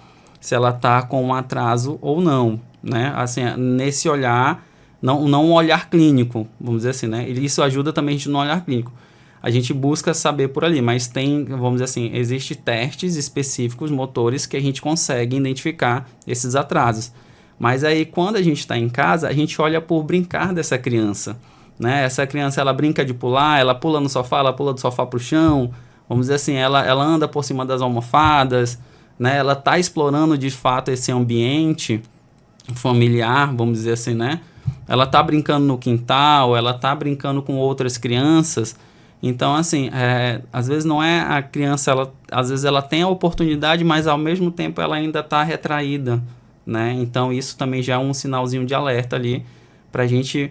se ela está com um atraso ou não, né? Assim, nesse olhar, não um olhar clínico, vamos dizer assim, né? Isso ajuda também a gente no olhar clínico. A gente busca saber por ali, mas vamos dizer assim, existem testes específicos, motores, que a gente consegue identificar esses atrasos. Mas aí, quando a gente está em casa, a gente olha por brincar dessa criança, né? Essa criança, ela brinca de pular, ela pula no sofá, ela pula do sofá para o chão, vamos dizer assim, ela anda por cima das almofadas, né? Ela está explorando, de fato, esse ambiente familiar, vamos dizer assim, né? Ela está brincando no quintal, ela está brincando com outras crianças. Então, assim, às vezes não é a criança, às vezes ela tem a oportunidade, mas ao mesmo tempo ela ainda está retraída, né? Então, isso também já é um sinalzinho de alerta ali para a gente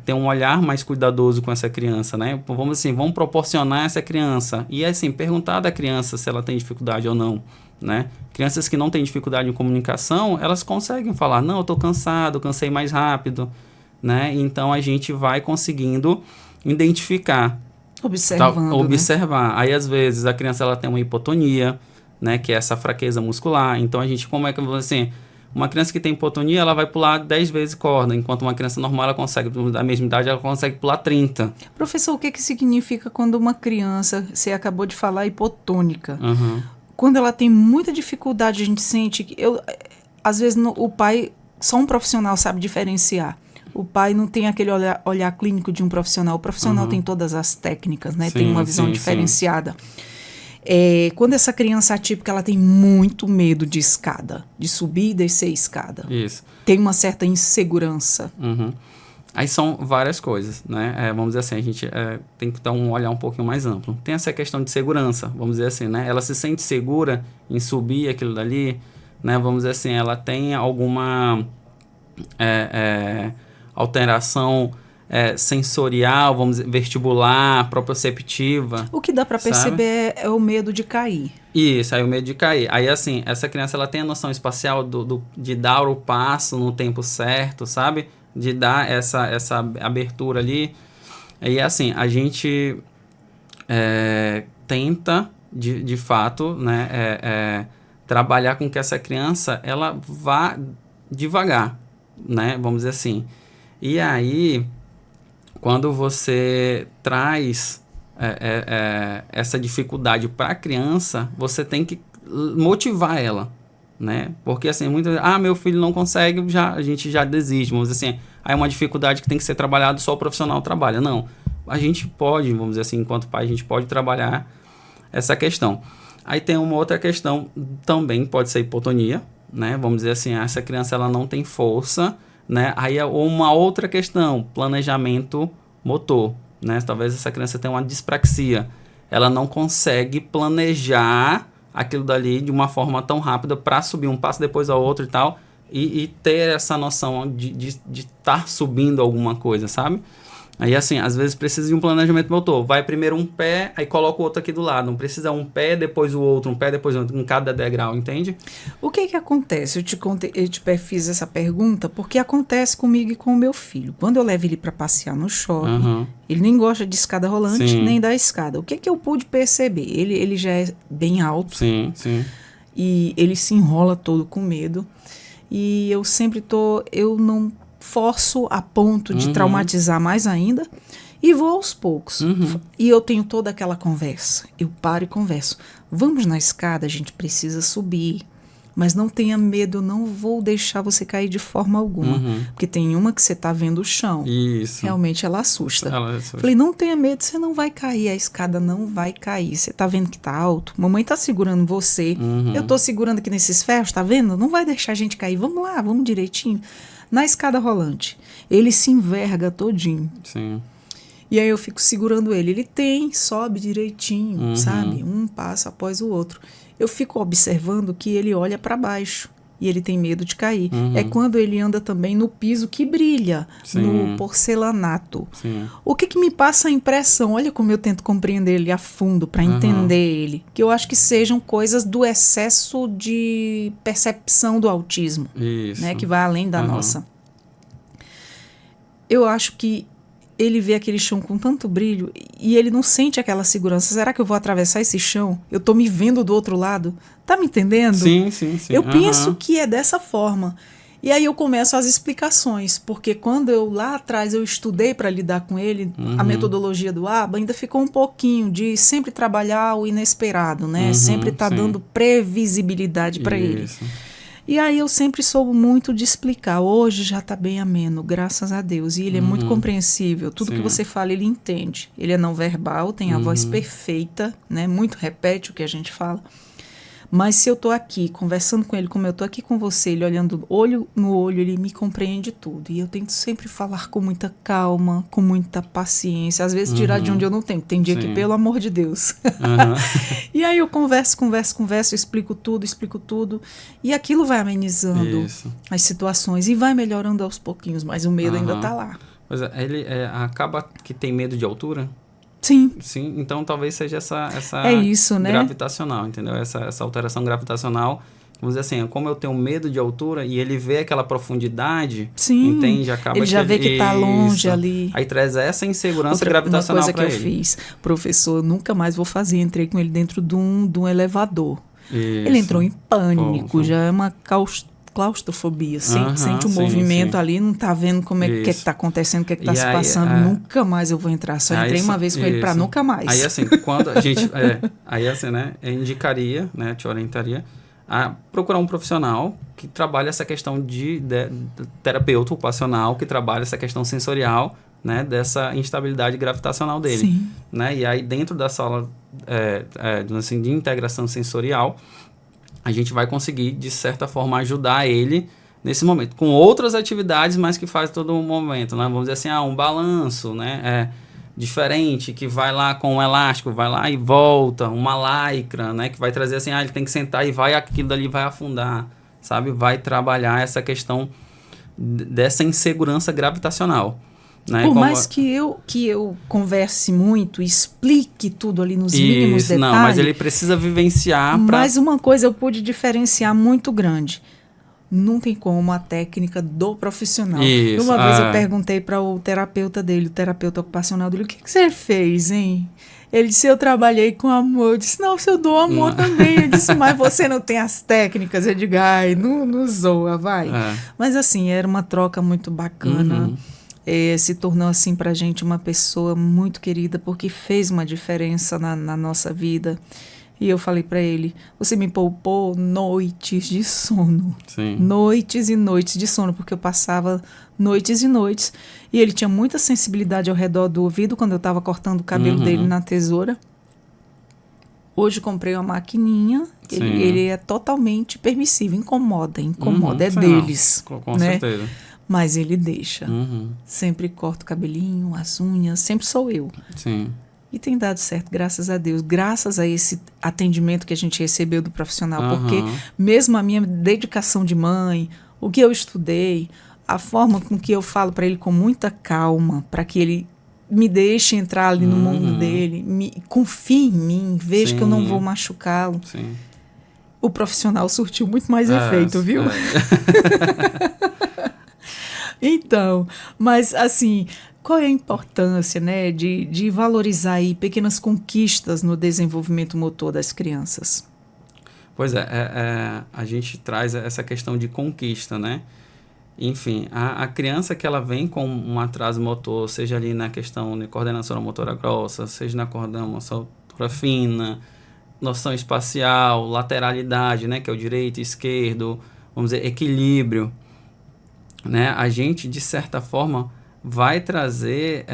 ter um olhar mais cuidadoso com essa criança, né? Vamos proporcionar essa criança e, assim, perguntar da criança se ela tem dificuldade ou não, né? Crianças que não têm dificuldade em comunicação, elas conseguem falar, não, eu estou cansado, cansei mais rápido, né? Então, a gente vai conseguindo identificar. Observar. Né? Aí, às vezes, a criança ela tem uma hipotonia, né? Que é essa fraqueza muscular. Então, a gente, como é que eu vou assim... Uma criança que tem hipotonia, ela vai pular 10 vezes corda, enquanto uma criança normal, ela consegue, da mesma idade, ela consegue pular 30. Professor, o que significa quando uma criança, você acabou de falar, hipotônica? Uhum. quando ela tem muita dificuldade, a gente sente que às vezes o pai, só um profissional sabe diferenciar. O pai não tem aquele olhar clínico de um profissional. O profissional tem todas as técnicas, né? Sim, tem uma visão sim, diferenciada. Quando essa criança atípica, ela tem muito medo de escada, de subir e descer escada. Isso. Tem uma certa insegurança. Aí são várias coisas, né? Vamos dizer assim, a gente tem que dar um olhar um pouquinho mais amplo. Tem essa questão de segurança, vamos dizer assim, né? Ela se sente segura em subir aquilo dali, né? Vamos dizer assim, ela tem alguma alteração sensorial, vamos dizer, vestibular, proprioceptiva. O que dá para perceber é o medo de cair. Isso, aí o medo de cair. Aí, assim, essa criança, ela tem a noção espacial de dar o passo no tempo certo, sabe? De dar essa abertura ali. E, assim, a gente tenta, de fato, né, trabalhar com que essa criança, ela vá devagar, né? Vamos dizer assim. E aí, quando você traz essa dificuldade para a criança, você tem que motivar ela, né? Porque assim, muitas vezes, meu filho não consegue, a gente já desiste, vamos dizer assim, aí é uma dificuldade que tem que ser trabalhada, só o profissional trabalha. Não, a gente pode, vamos dizer assim, enquanto pai, a gente pode trabalhar essa questão. Aí tem uma outra questão também, pode ser hipotonia, né? Vamos dizer assim, essa criança ela não tem força, né? Aí é uma outra questão, planejamento motor, né? Talvez essa criança tenha uma dispraxia, ela não consegue planejar aquilo dali de uma forma tão rápida para subir um passo depois ao outro e tal, e ter essa noção de estar subindo alguma coisa, sabe? Aí assim, às vezes precisa de um planejamento motor, vai primeiro um pé, aí coloca o outro aqui do lado, não precisa um pé, depois o outro, um pé, depois o outro, em cada degrau, entende? O que acontece? Eu te fiz essa pergunta porque acontece comigo e com o meu filho. Quando eu levo ele para passear no shopping, ele nem gosta de escada rolante, sim, nem da escada. O que eu pude perceber? Ele já é bem alto. Sim. E ele se enrola todo com medo. E eu sempre eu não forço a ponto de traumatizar mais ainda e vou aos poucos. E eu tenho toda aquela conversa. Eu paro e converso. Vamos na escada, a gente precisa subir. Mas não tenha medo, eu não vou deixar você cair de forma alguma. Porque tem uma que você está vendo o chão. Isso. Realmente ela assusta. Falei, não tenha medo, você não vai cair, a escada não vai cair. Você está vendo que está alto? Mamãe está segurando você. Eu estou segurando aqui nesses ferros, está vendo? Não vai deixar a gente cair. Vamos lá, vamos direitinho. Na escada rolante, ele se enverga todinho. Sim. E aí eu fico segurando ele. Ele sobe direitinho, sabe? Um passo após o outro. Eu fico observando que ele olha para baixo e ele tem medo de cair. É quando ele anda também no piso que brilha, no porcelanato. Sim. O que me passa a impressão? Olha como eu tento compreender ele a fundo para entender ele. Que eu acho que sejam coisas do excesso de percepção do autismo. Isso. Né, que vai além da nossa. Eu acho que ele vê aquele chão com tanto brilho e ele não sente aquela segurança. Será que eu vou atravessar esse chão? Eu tô me vendo do outro lado? Tá me entendendo? Sim. Eu penso que é dessa forma. E aí eu começo as explicações, porque quando eu lá atrás eu estudei para lidar com ele, a metodologia do ABA ainda ficou um pouquinho de sempre trabalhar o inesperado, né? Sempre tá dando previsibilidade para ele. E aí eu sempre soube muito de explicar. Hoje já está bem ameno, graças a Deus. E ele é muito compreensível. Tudo que você fala, ele entende. Ele é não verbal, tem a voz perfeita, né? Muito repete o que a gente fala. Mas se eu estou aqui conversando com ele, como eu estou aqui com você, ele olhando olho no olho, ele me compreende tudo. E eu tento sempre falar com muita calma, com muita paciência. Às vezes tirar de onde eu não tenho. Tem dia que, pelo amor de Deus. E aí eu converso, explico tudo. E aquilo vai amenizando as situações e vai melhorando aos pouquinhos. Mas o medo ainda está lá. Pois é, ele acaba que tem medo de altura? Sim. Sim, então talvez seja essa é isso, né? Gravitacional, entendeu? Essa alteração gravitacional. Vamos dizer assim, como eu tenho medo de altura e ele vê aquela profundidade, entende? Acaba ele já vê que está longe ali. Aí traz essa insegurança gravitacional para ele. Uma coisa que eu fiz, professor, eu nunca mais vou fazer. Entrei com ele dentro de um elevador. Ele entrou em pânico, já é uma claustrofobia. Aham, Sente o sim, sim. Ali, não tá vendo como é que está Isso. acontecendo, o que está E se aí, passando. Nunca mais eu vou entrar. Só aí entrei uma só- vez com ele para isso. nunca mais. Aí assim, quando a gente, aí assim, né, indicaria, né, te orientaria a procurar um profissional que trabalhe essa questão de terapeuta ocupacional, que trabalhe essa questão sensorial, né, dessa instabilidade gravitacional dele. Sim. Né? E aí dentro da sala assim, de integração sensorial, a gente vai conseguir, de certa forma, ajudar ele nesse momento, com outras atividades, mas que faz todo o momento, né? Vamos dizer assim, um balanço, né? Diferente, que vai lá com um elástico, vai lá e volta, uma lycra, né? Que vai trazer assim, ele tem que sentar e aquilo dali vai afundar, sabe? Vai trabalhar essa questão dessa insegurança gravitacional. Né? Por mais que eu converse muito, explique tudo ali nos mínimos detalhes. Não, mas ele precisa vivenciar. Mas uma coisa eu pude diferenciar muito grande. Não tem como a técnica do profissional. Isso, Uma vez eu perguntei para o terapeuta dele, o terapeuta ocupacional dele, o que você fez, hein? Ele disse, eu trabalhei com amor. Eu disse, não, se eu dou amor também. Eu disse, mas você não tem as técnicas. Eu digo, não zoa, vai. Mas assim, era uma troca muito bacana. Uhum. Se tornou assim pra gente uma pessoa muito querida, porque fez uma diferença na nossa vida. E eu falei para ele, você me poupou noites de sono. Sim. Noites e noites de sono, porque eu passava noites e noites. E ele tinha muita sensibilidade ao redor do ouvido quando eu estava cortando o cabelo dele na tesoura. Hoje comprei uma maquininha, ele é totalmente permissivo, incomoda, é deles. Com certeza. Mas ele deixa. Sempre corta o cabelinho, as unhas, sempre sou eu. Sim. E tem dado certo, graças a Deus. Graças a esse atendimento que a gente recebeu do profissional. Porque mesmo a minha dedicação de mãe, o que eu estudei, a forma com que eu falo para ele com muita calma, para que ele me deixe entrar ali no mundo dele, confie em mim, veja que eu não vou machucá-lo. Sim. O profissional surtiu muito mais efeito, viu? Então, mas assim, qual é a importância, né, de valorizar aí pequenas conquistas no desenvolvimento motor das crianças? Pois a gente traz essa questão de conquista, né? Enfim, a criança que ela vem com um atraso motor, seja ali na questão de coordenação motora grossa, seja na coordenação motora fina, noção espacial, lateralidade, né, que é o direito e esquerdo, vamos dizer, equilíbrio, né? A gente, de certa forma, vai trazer,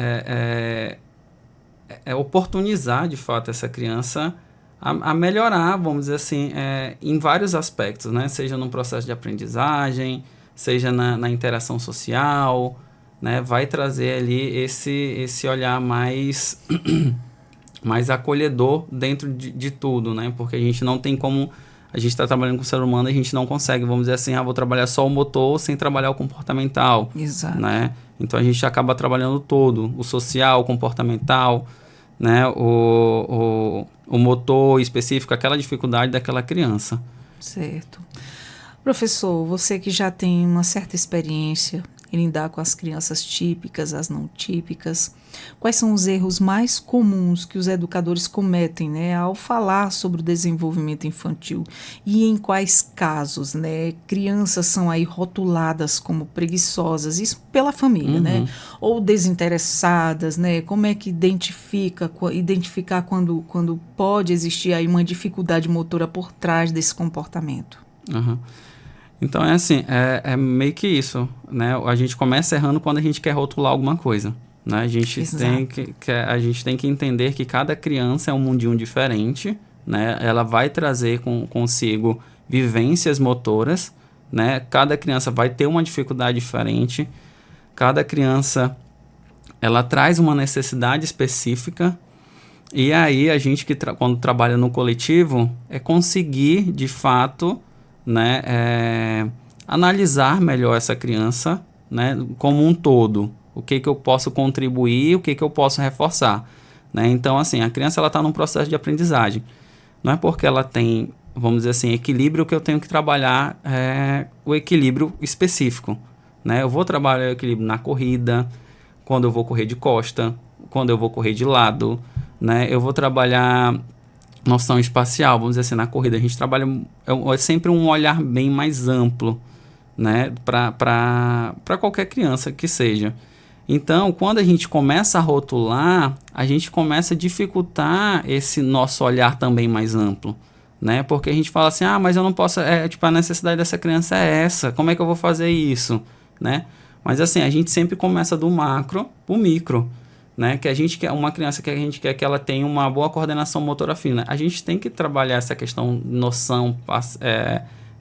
oportunizar, de fato, essa criança a melhorar, vamos dizer assim, em vários aspectos, né? Seja no processo de aprendizagem, seja na interação social, né? Vai trazer ali esse olhar mais, mais acolhedor dentro de tudo, né? Porque a gente não tem como... A gente está trabalhando com o ser humano e a gente não consegue, vamos dizer assim, vou trabalhar só o motor sem trabalhar o comportamental. Exato. Né? Então, a gente acaba trabalhando todo, o social, o comportamental, né? o motor específico, aquela dificuldade daquela criança. Certo. Professor, você que já tem uma certa experiência em lidar com as crianças típicas, as não típicas, quais são os erros mais comuns que os educadores cometem, né, ao falar sobre o desenvolvimento infantil? E em quais casos, né, crianças são aí rotuladas como preguiçosas, isso pela família, né? Ou desinteressadas, né? Como é que identificar quando pode existir aí uma dificuldade motora por trás desse comportamento? Então, assim, é meio que isso, né? A gente começa errando quando a gente quer rotular alguma coisa, né? A gente tem que entender que cada criança é um mundinho diferente, né? Ela vai trazer consigo vivências motoras, né? Cada criança vai ter uma dificuldade diferente, cada criança, ela traz uma necessidade específica, e aí a gente quando trabalha no coletivo, é conseguir, de fato... né, analisar melhor essa criança, né, como um todo, o que eu posso contribuir, o que eu posso reforçar, né? Então, assim, a criança está num processo de aprendizagem, não é porque ela tem, vamos dizer assim, equilíbrio que eu tenho que trabalhar o equilíbrio específico, né? Eu vou trabalhar o equilíbrio na corrida, quando eu vou correr de costa, quando eu vou correr de lado, né? Eu vou trabalhar noção espacial, vamos dizer assim, na corrida a gente trabalha, é sempre um olhar bem mais amplo, né, para qualquer criança que seja. Então, quando a gente começa a rotular, a gente começa a dificultar esse nosso olhar também mais amplo, né? Porque a gente fala assim, mas eu não posso, tipo, a necessidade dessa criança é essa, como é que eu vou fazer isso, né? Mas assim, a gente sempre começa do macro para o micro, né? Que a gente quer uma criança que a gente quer que ela tenha uma boa coordenação motora fina. A gente tem que trabalhar essa questão, noção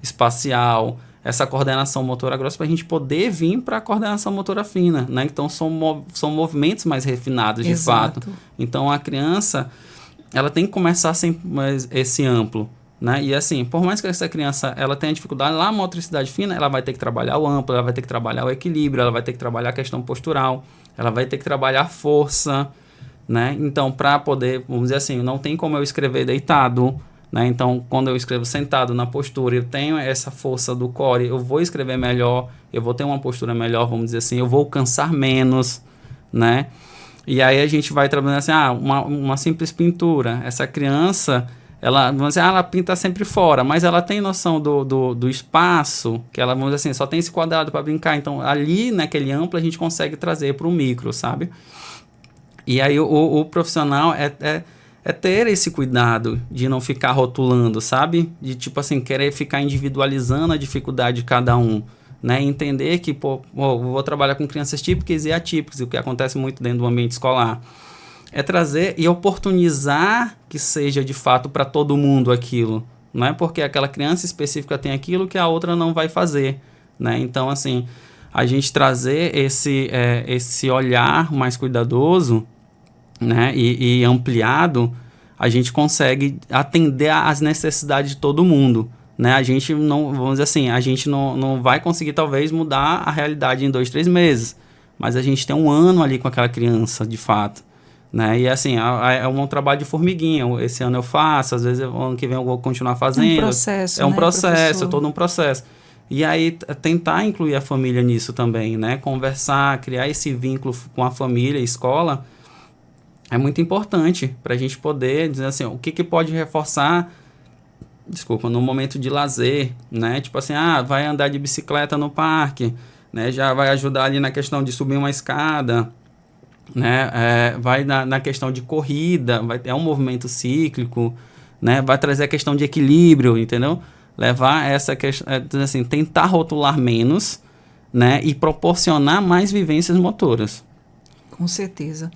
espacial, essa coordenação motora grossa para a gente poder vir para a coordenação motora fina, né? Então, são movimentos mais refinados, de Exato. fato. Então, a criança, ela tem que começar sempre esse amplo, né? E assim, por mais que essa criança ela tenha dificuldade lá na motricidade fina, ela vai ter que trabalhar o amplo, ela vai ter que trabalhar o equilíbrio, ela vai ter que trabalhar a questão postural, ela vai ter que trabalhar a força, né? Então, para poder, vamos dizer assim, não tem como eu escrever deitado, né? Então, quando eu escrevo sentado na postura, eu tenho essa força do core, eu vou escrever melhor, eu vou ter uma postura melhor, vamos dizer assim, eu vou cansar menos, né? E aí a gente vai trabalhando assim, uma simples pintura. Essa criança, ela, vamos dizer, ela pinta sempre fora, mas ela tem noção do espaço, que ela, vamos dizer assim, só tem esse quadrado para brincar. Então, ali, naquele amplo, a gente consegue trazer para o micro, sabe? E aí o profissional é ter esse cuidado de não ficar rotulando, sabe? De, tipo assim, querer ficar individualizando a dificuldade de cada um, né? Entender que, vou trabalhar com crianças típicas e atípicas, o que acontece muito dentro do ambiente escolar. É trazer e oportunizar que seja, de fato, para todo mundo aquilo. Não é porque aquela criança específica tem aquilo que a outra não vai fazer, né? Então, assim, a gente trazer esse olhar mais cuidadoso, né, e ampliado, a gente consegue atender às necessidades de todo mundo, né? A gente não, vamos dizer assim, a gente não vai conseguir talvez mudar a realidade em 2, 3 meses, mas a gente tem um ano ali com aquela criança, de fato, né? E assim, é um trabalho de formiguinha. Esse ano eu faço, às vezes ano que vem eu vou continuar fazendo. É um processo, é um né, processo, professor? é todo um processo. E aí, tentar incluir a família nisso também, né? Conversar, criar esse vínculo com a família, a escola, é muito importante para a gente poder dizer assim, o que pode reforçar, no momento de lazer, né? Tipo assim, vai andar de bicicleta no parque, né? Já vai ajudar ali na questão de subir uma escada, né? Vai na questão de corrida, é um movimento cíclico, né? Vai trazer a questão de equilíbrio, entendeu? Levar essa questão, assim, tentar rotular menos, né? E proporcionar mais vivências motoras. Com certeza.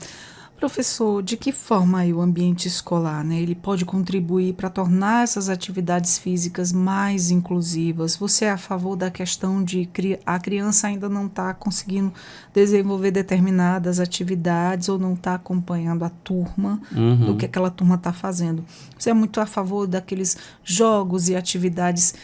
Professor, de que forma aí o ambiente escolar, né, ele pode contribuir para tornar essas atividades físicas mais inclusivas? Você é a favor da questão de a criança ainda não está conseguindo desenvolver determinadas atividades ou não está acompanhando a turma do que aquela turma está fazendo? Você é muito a favor daqueles jogos e atividades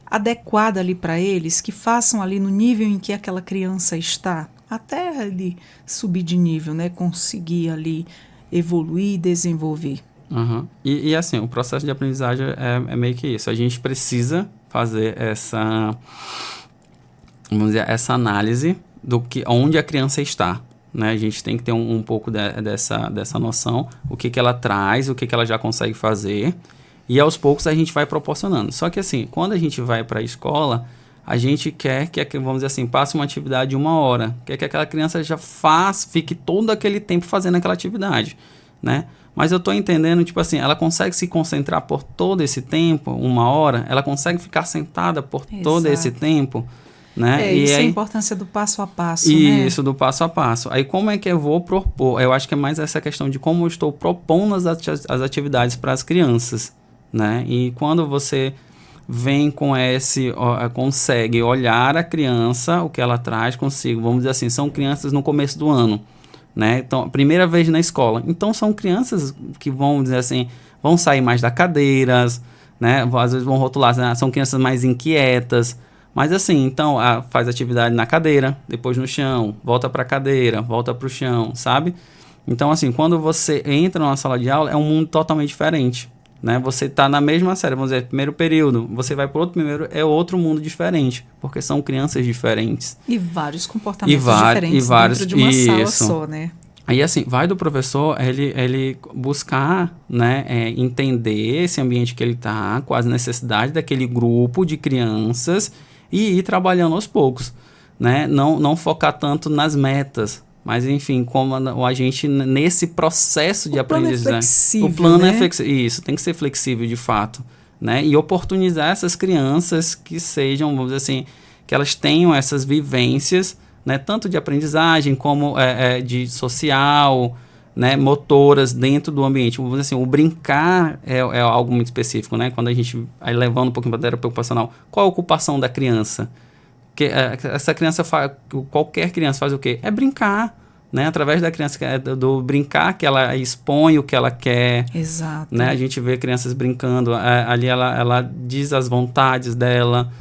adequadas ali para eles, que façam ali no nível em que aquela criança está? Até ele subir de nível, né? Conseguir ali evoluir e desenvolver. Uhum. E assim, o processo de aprendizagem é meio que isso. A gente precisa fazer vamos dizer, essa análise onde a criança está, né? A gente tem que ter um pouco dessa noção, o que ela traz, o que ela já consegue fazer, e aos poucos a gente vai proporcionando. Só que assim, quando a gente vai para a escola, a gente quer que, vamos dizer assim, passe uma atividade de 1 hora. Quer que aquela criança já fique todo aquele tempo fazendo aquela atividade, né? Mas eu estou entendendo, tipo assim, ela consegue se concentrar por todo esse tempo, 1 hora? Ela consegue ficar sentada por todo esse tempo, né? Isso é a importância do passo a passo, né? Isso, do passo a passo. Aí como é que eu vou propor? Eu acho que é mais essa questão de como eu estou propondo as atividades para as crianças, né? E quando você vem com consegue olhar a criança, o que ela traz consigo, vamos dizer assim, são crianças no começo do ano, né? Então, primeira vez na escola. Então, são crianças que vão dizer assim, vão sair mais das cadeiras, né? Às vezes vão rotular, né? São crianças mais inquietas, mas assim, então, faz atividade na cadeira, depois no chão, volta para a cadeira, volta para o chão, sabe? Então, assim, quando você entra numa sala de aula, é um mundo totalmente diferente, né? Você está na mesma série, vamos dizer, primeiro período, você vai para outro primeiro, é outro mundo diferente, porque são crianças diferentes. E vários comportamentos diferentes dentro de uma sala só, né? Aí, assim, vai do professor ele buscar, né, entender esse ambiente que ele está, com as necessidades daquele grupo de crianças, e ir trabalhando aos poucos, né? Não focar tanto nas metas, mas enfim, como a gente nesse processo de aprendizagem. O plano é flexível. Isso, tem que ser flexível de fato, né? E oportunizar essas crianças que sejam, vamos dizer assim, que elas tenham essas vivências, né? Tanto de aprendizagem como de social, né? Motoras dentro do ambiente. Vamos dizer assim, o brincar é algo muito específico, né? Quando a gente, aí levando um pouquinho para a terapia ocupacional, qual a ocupação da criança? Que essa criança qualquer criança faz o quê? É brincar, né? Através da criança, do brincar que ela expõe o que ela quer. Exato. Né? A gente vê crianças brincando, ali ela diz as vontades dela,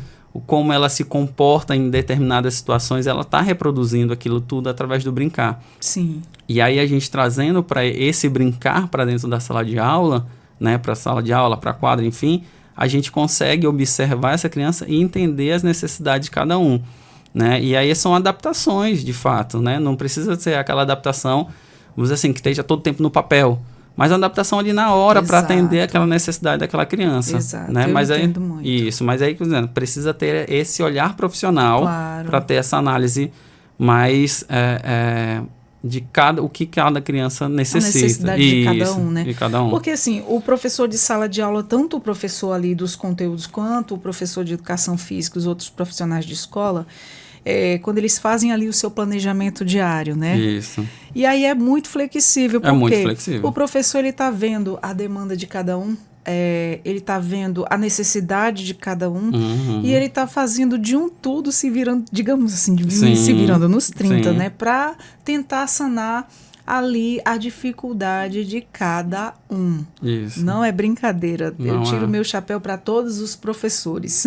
como ela se comporta em determinadas situações, ela está reproduzindo aquilo tudo através do brincar. Sim. E aí a gente trazendo para esse brincar para dentro da sala de aula, né? Para a sala de aula, para a quadra, enfim, a gente consegue observar essa criança e entender as necessidades de cada um, né? E aí são adaptações, de fato, né? Não precisa ser aquela adaptação, vamos dizer assim, que esteja todo tempo no papel, mas uma adaptação ali na hora para atender aquela necessidade daquela criança. Exato, né? Eu mas entendo aí, muito. Isso, mas aí precisa ter esse olhar profissional para ter essa análise mais de o que cada criança necessita. A necessidade de cada um, né? De cada um. Porque assim, o professor de sala de aula, tanto o professor ali dos conteúdos quanto o professor de educação física, os outros profissionais de escola, quando eles fazem ali o seu planejamento diário, né? Isso. E aí é muito flexível, porque muito flexível. O professor ele está vendo a demanda de cada um, ele está vendo a necessidade de cada um, e ele está fazendo de um tudo se virando, digamos assim, se virando nos 30, né? Para tentar sanar ali a dificuldade de cada um. Isso. Não é brincadeira. Eu tiro meu chapéu para todos os professores.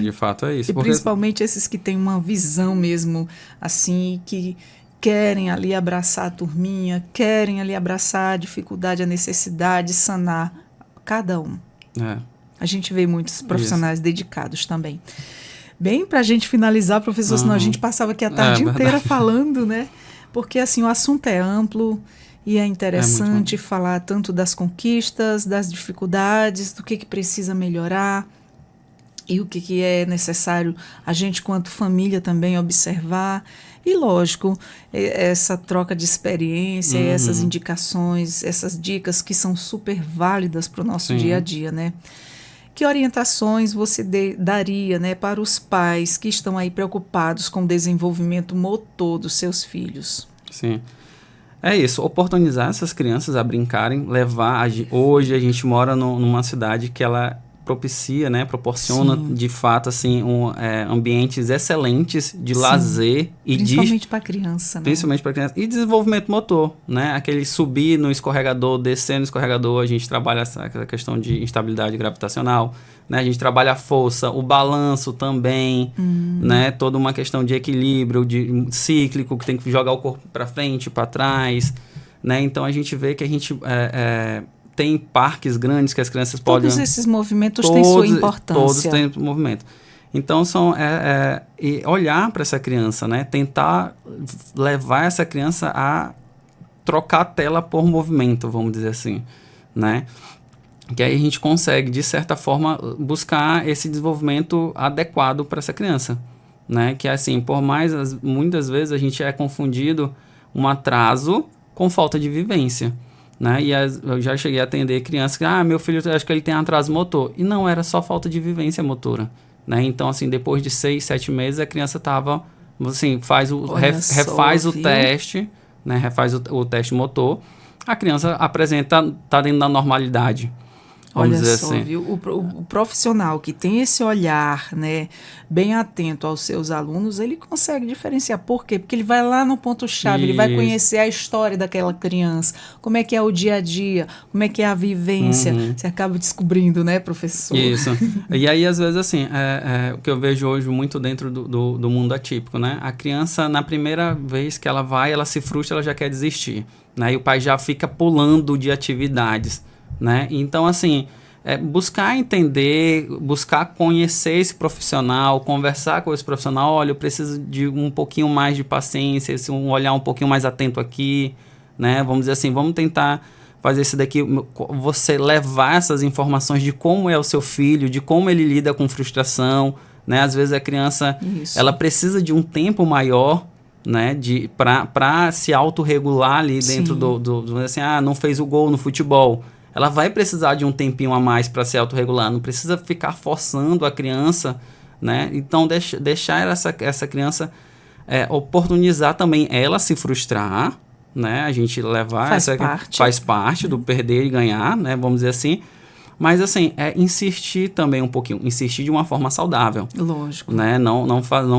De fato é isso. E principalmente esses que têm uma visão mesmo, assim, que querem ali abraçar a turminha, querem ali abraçar a dificuldade, a necessidade, sanar cada um. A gente vê muitos profissionais dedicados também. Bem, para a gente finalizar, professor, senão a gente passava aqui a tarde inteira falando, né? Porque assim, o assunto é amplo e é interessante falar tanto das conquistas, das dificuldades, do que precisa melhorar e o que é necessário a gente, quanto família, também observar. E, lógico, essa troca de experiência, essas indicações, essas dicas que são super válidas para o nosso dia a dia, né? Que orientações você daria, né, para os pais que estão aí preocupados com o desenvolvimento motor dos seus filhos? Sim. É isso, oportunizar essas crianças a brincarem, levar... Hoje a gente mora numa cidade que ela propicia, né, proporciona de fato assim ambientes excelentes de lazer e principalmente para criança, né? Principalmente para criança e desenvolvimento motor, né? Aquele subir no escorregador, descer no escorregador, a gente trabalha essa questão de instabilidade gravitacional, né? A gente trabalha a força, o balanço também, né? Toda uma questão de equilíbrio, de cíclico, que tem que jogar o corpo para frente, para trás, né? Então a gente vê que a gente tem parques grandes que as crianças podem... Todos esses movimentos têm sua importância. Todos têm movimento. Então, olhar para essa criança, né? Tentar levar essa criança a trocar a tela por movimento, vamos dizer assim, né? Que aí a gente consegue, de certa forma, buscar esse desenvolvimento adequado para essa criança, né? Que assim, por mais... Muitas vezes a gente é confundido um atraso com falta de vivência. Né? E eu já cheguei a atender crianças que, meu filho, acho que ele tem atraso motor. E não, era só falta de vivência motora. Né? Então, assim, depois de 6, 7 meses, a criança estava, assim, refaz o teste, né? Refaz o teste motor. A criança está dentro da normalidade. Olha só, assim. Viu? O profissional que tem esse olhar, né, bem atento aos seus alunos, ele consegue diferenciar. Por quê? Porque ele vai lá no ponto-chave, ele vai conhecer a história daquela criança, como é que é o dia a dia, como é que é a vivência. Você acaba descobrindo, né, professor? Isso. E aí, às vezes, assim, o que eu vejo hoje muito dentro do mundo atípico, né? A criança, na primeira vez que ela vai, ela se frustra, ela já quer desistir, né? E o pai já fica pulando de atividades, né? Então, assim, buscar entender, buscar conhecer esse profissional, conversar com esse profissional. Olha, eu preciso de um pouquinho mais de paciência, um olhar um pouquinho mais atento aqui, né? Vamos dizer assim, vamos tentar fazer isso daqui, você levar essas informações de como é o seu filho, de como ele lida com frustração, né? Às vezes a criança, ela precisa de um tempo maior, né, para se autorregular ali dentro assim, não fez o gol no futebol. Ela vai precisar de um tempinho a mais para se autorregular, não precisa ficar forçando a criança, né? Então, deixar essa criança oportunizar também ela se frustrar, né? A gente levar faz parte do perder e ganhar, né? Vamos dizer assim. Mas, assim, insistir também um pouquinho. Insistir de uma forma saudável. Lógico. Né? Não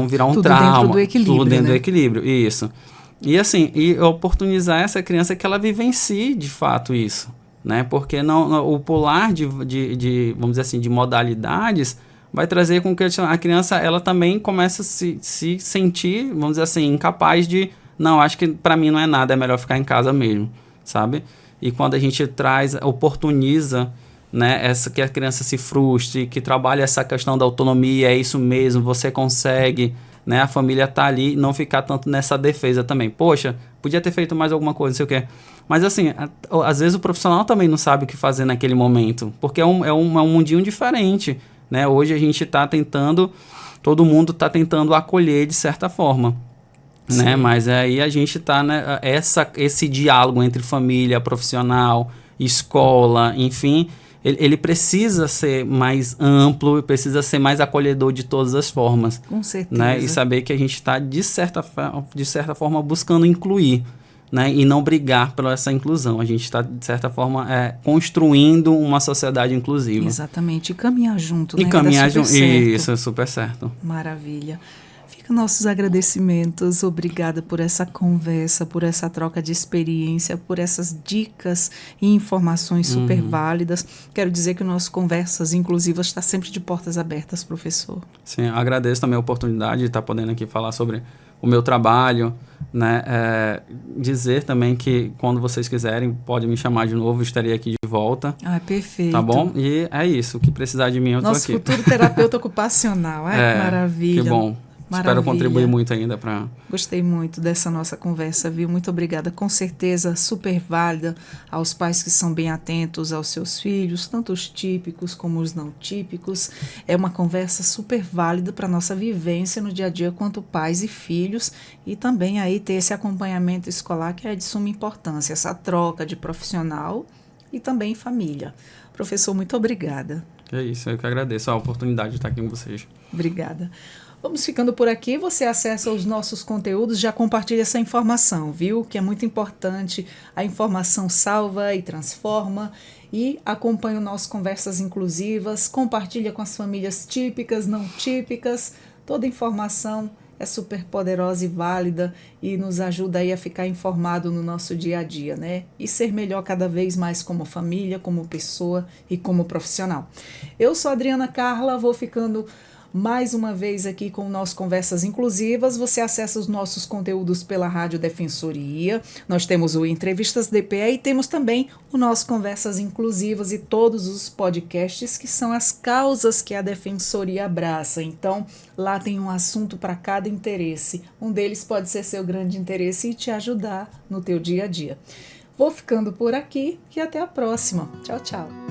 virar um tudo trauma. Dentro do equilíbrio, tudo dentro né? do equilíbrio, isso. E, assim, oportunizar essa criança que ela vivencie, de fato, isso. Né? Porque o pular vamos dizer assim, de modalidades vai trazer com que a criança ela também comece a se sentir, vamos dizer assim, incapaz de... Não, acho que para mim não é nada, é melhor ficar em casa mesmo, sabe? E quando a gente oportuniza... Né, que a criança se frustre, que trabalhe essa questão da autonomia, é isso mesmo, você consegue, né, a família tá ali, não ficar tanto nessa defesa também. Poxa, podia ter feito mais alguma coisa, não sei o quê. Mas assim, às vezes o profissional também não sabe o que fazer naquele momento, porque é um mundinho diferente, né? Hoje a gente está tentando, todo mundo está tentando acolher de certa forma. Né? Mas aí a gente está, né, esse diálogo entre família, profissional, escola, enfim... Ele precisa ser mais amplo, precisa ser mais acolhedor de todas as formas. Com certeza. Né? E saber que a gente está, de certa forma, buscando incluir, né? E não brigar pela essa inclusão. A gente está, de certa forma, construindo uma sociedade inclusiva. Exatamente. E caminhar junto, né? E caminhar junto. Isso, é super certo. Maravilha. Nossos agradecimentos, obrigada por essa conversa, por essa troca de experiência, por essas dicas e informações super válidas. Quero dizer que o nosso Conversas Inclusivas está sempre de portas abertas, professor. Sim, agradeço também a oportunidade de estar podendo aqui falar sobre o meu trabalho, né? Dizer também que quando vocês quiserem, podem me chamar de novo, estarei aqui de volta. Perfeito. Tá bom? E é isso, o que precisar de mim eu estou aqui. Nosso futuro terapeuta ocupacional, maravilha. Que bom. Maravilha. Espero contribuir muito ainda para... Gostei muito dessa nossa conversa, viu? Muito obrigada. Com certeza, super válida aos pais que são bem atentos aos seus filhos, tanto os típicos como os não típicos. É uma conversa super válida para a nossa vivência no dia a dia quanto pais e filhos, e também aí ter esse acompanhamento escolar que é de suma importância, essa troca de profissional e também família. Professor, muito obrigada. É isso, eu que agradeço a oportunidade de estar aqui com vocês. Obrigada. Vamos ficando por aqui, você acessa os nossos conteúdos, já compartilha essa informação, viu? Que é muito importante, a informação salva e transforma, e acompanha o nosso Conversas Inclusivas, compartilha com as famílias típicas, não típicas, toda informação é super poderosa e válida e nos ajuda aí a ficar informado no nosso dia a dia, né? E ser melhor cada vez mais como família, como pessoa e como profissional. Eu sou a Adriana Carla, vou ficando mais uma vez aqui com o nosso Conversas Inclusivas. Você acessa os nossos conteúdos pela Rádio Defensoria. Nós temos o Entrevistas DPE e temos também o nosso Conversas Inclusivas e todos os podcasts que são as causas que a Defensoria abraça. Então, lá tem um assunto para cada interesse. Um deles pode ser seu grande interesse e te ajudar no teu dia a dia. Vou ficando por aqui e até a próxima. Tchau, tchau.